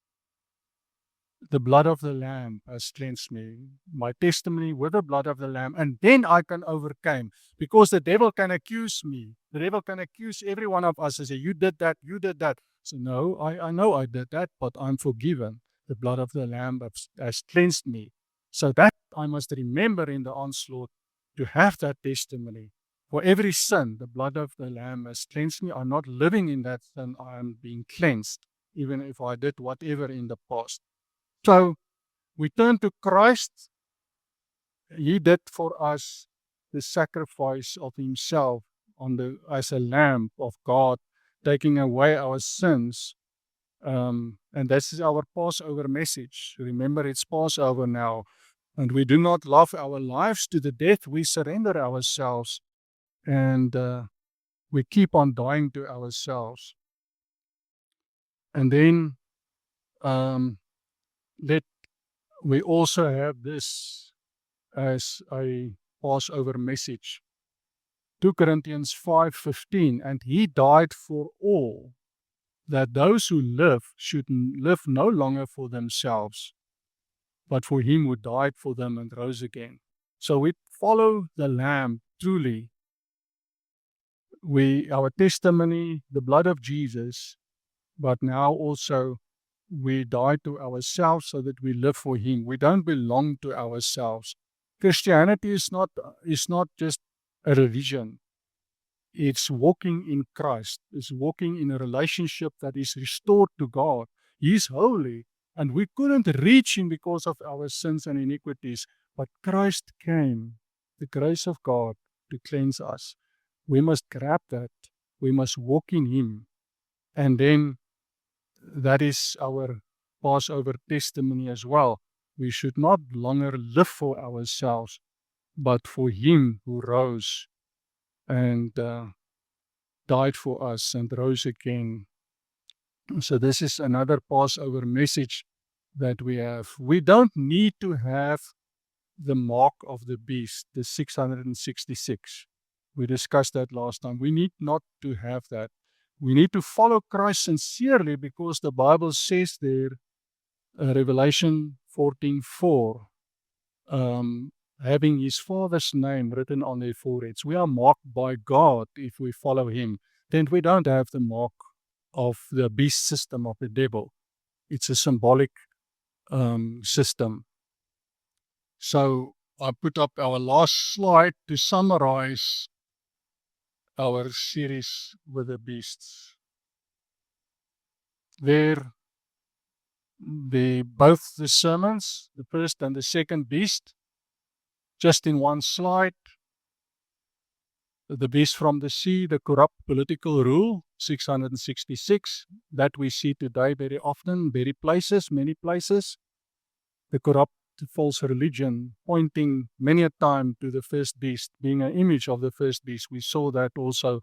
the blood of the Lamb has cleansed me. My testimony with the blood of the Lamb. And then I can overcome. Because the devil can accuse me. The devil can accuse every one of us and say, you did that, you did that. So no, I know I did that, but I'm forgiven. The blood of the Lamb has cleansed me. So that I must remember in the onslaught, to have that testimony. For every sin, the blood of the Lamb has cleansed me. I'm not living in that sin. I am being cleansed, even if I did whatever in the past. So we turn to Christ. He did for us the sacrifice of himself as a lamb of God, taking away our sins. And this is our Passover message. Remember, it's Passover now. And we do not love our lives to the death. We surrender ourselves, and we keep on dying to ourselves. And then we also have this as a Passover message. 2 Corinthians 5:15, and he died for all, that those who live should live no longer for themselves, but for him who died for them and rose again. So we follow the Lamb truly. Our testimony, the blood of Jesus, but now also we die to ourselves so that we live for him. We don't belong to ourselves. Christianity is not just a religion. It's walking in Christ. It's walking in a relationship that is restored to God. He's holy, and we couldn't reach him because of our sins and iniquities. But Christ came, the grace of God, to cleanse us. We must grab that. We must walk in him. And then that is our Passover testimony as well. We should not longer live for ourselves, but for him who rose and died for us and rose again. So this is another Passover message that we have. We don't need to have the mark of the beast, the 666. We discussed that last time. We need not to have that. We need to follow Christ sincerely because the Bible says there, Revelation 14:4, having his Father's name written on their foreheads. We are marked by God if we follow him. Then we don't have the mark of the beast system of the devil. It's a symbolic system. So I put up our last slide to summarize our series with the beasts. There, both the sermons, the first and the second beast, just in one slide. The beast from the sea, the corrupt political rule, 666, that we see today very often, many places. The corrupt false religion, pointing many a time to the first beast, being an image of the first beast. We saw that also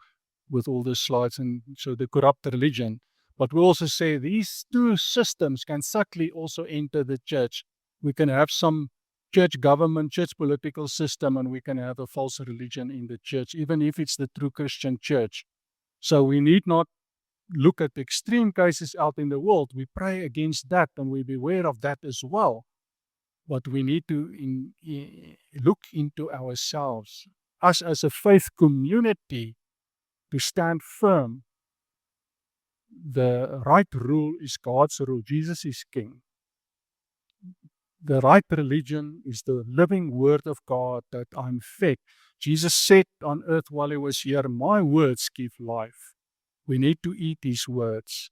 with all the slides, and so the corrupt religion. But we also say these two systems can subtly also enter the church. We can have some church government, church political system, and we can have a false religion in the church, even if it's the true Christian church. So we need not look at extreme cases out in the world. We pray against that, and we beware of that as well. But we need to look into ourselves, us as a faith community, to stand firm. The right rule is God's rule. Jesus is King. The right religion is the living word of God that I'm fed. Jesus said on earth while he was here, my words give life. We need to eat his words.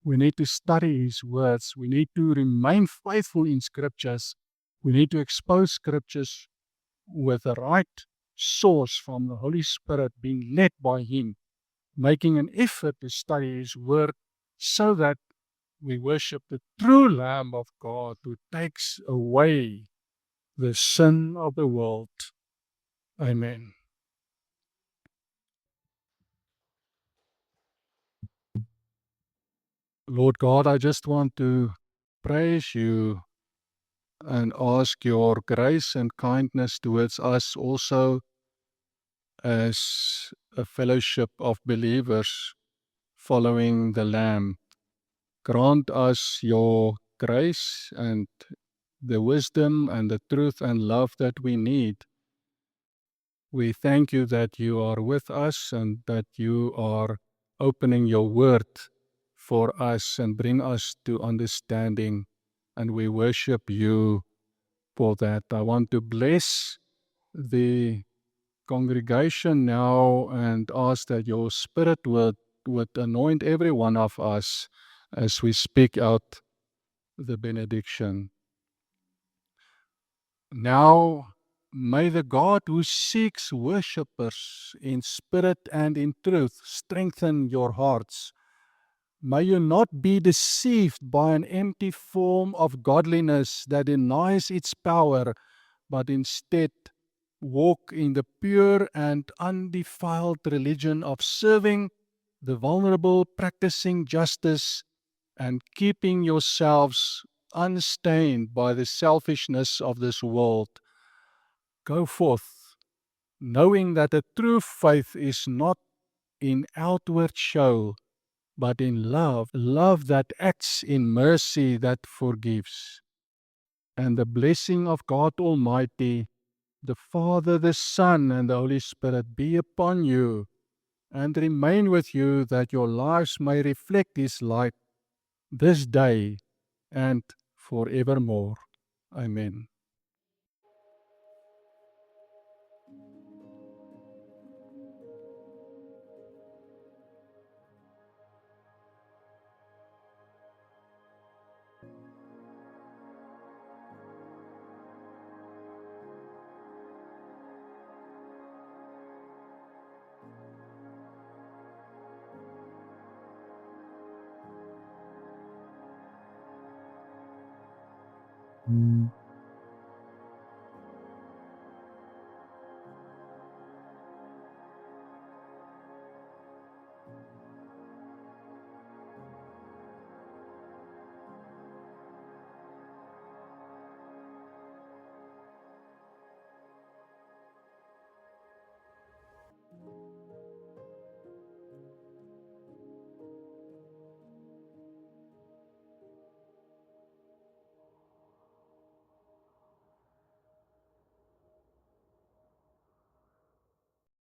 We need to study his words. We need to remain faithful in scriptures. We need to expose scriptures with the right source from the Holy Spirit, being led by him, making an effort to study his word so that we worship the true Lamb of God who takes away the sin of the world. Amen. Lord God, I just want to praise you and ask your grace and kindness towards us also as a fellowship of believers following the Lamb. Grant us your grace and the wisdom and the truth and love that we need. We thank you that you are with us and that you are opening your word for us and bring us to understanding, and we worship you for that. I want to bless the congregation now and ask that your Spirit would anoint every one of us as we speak out the benediction. Now, may the God who seeks worshippers in spirit and in truth strengthen your hearts. May you not be deceived by an empty form of godliness that denies its power, but instead walk in the pure and undefiled religion of serving the vulnerable, practicing justice, and keeping yourselves unstained by the selfishness of this world. Go forth, knowing that a true faith is not in outward show, but in love that acts in mercy that forgives. And the blessing of God Almighty, the Father, the Son, and the Holy Spirit be upon you and remain with you, that your lives may reflect His light this day and forevermore. Amen. Mm.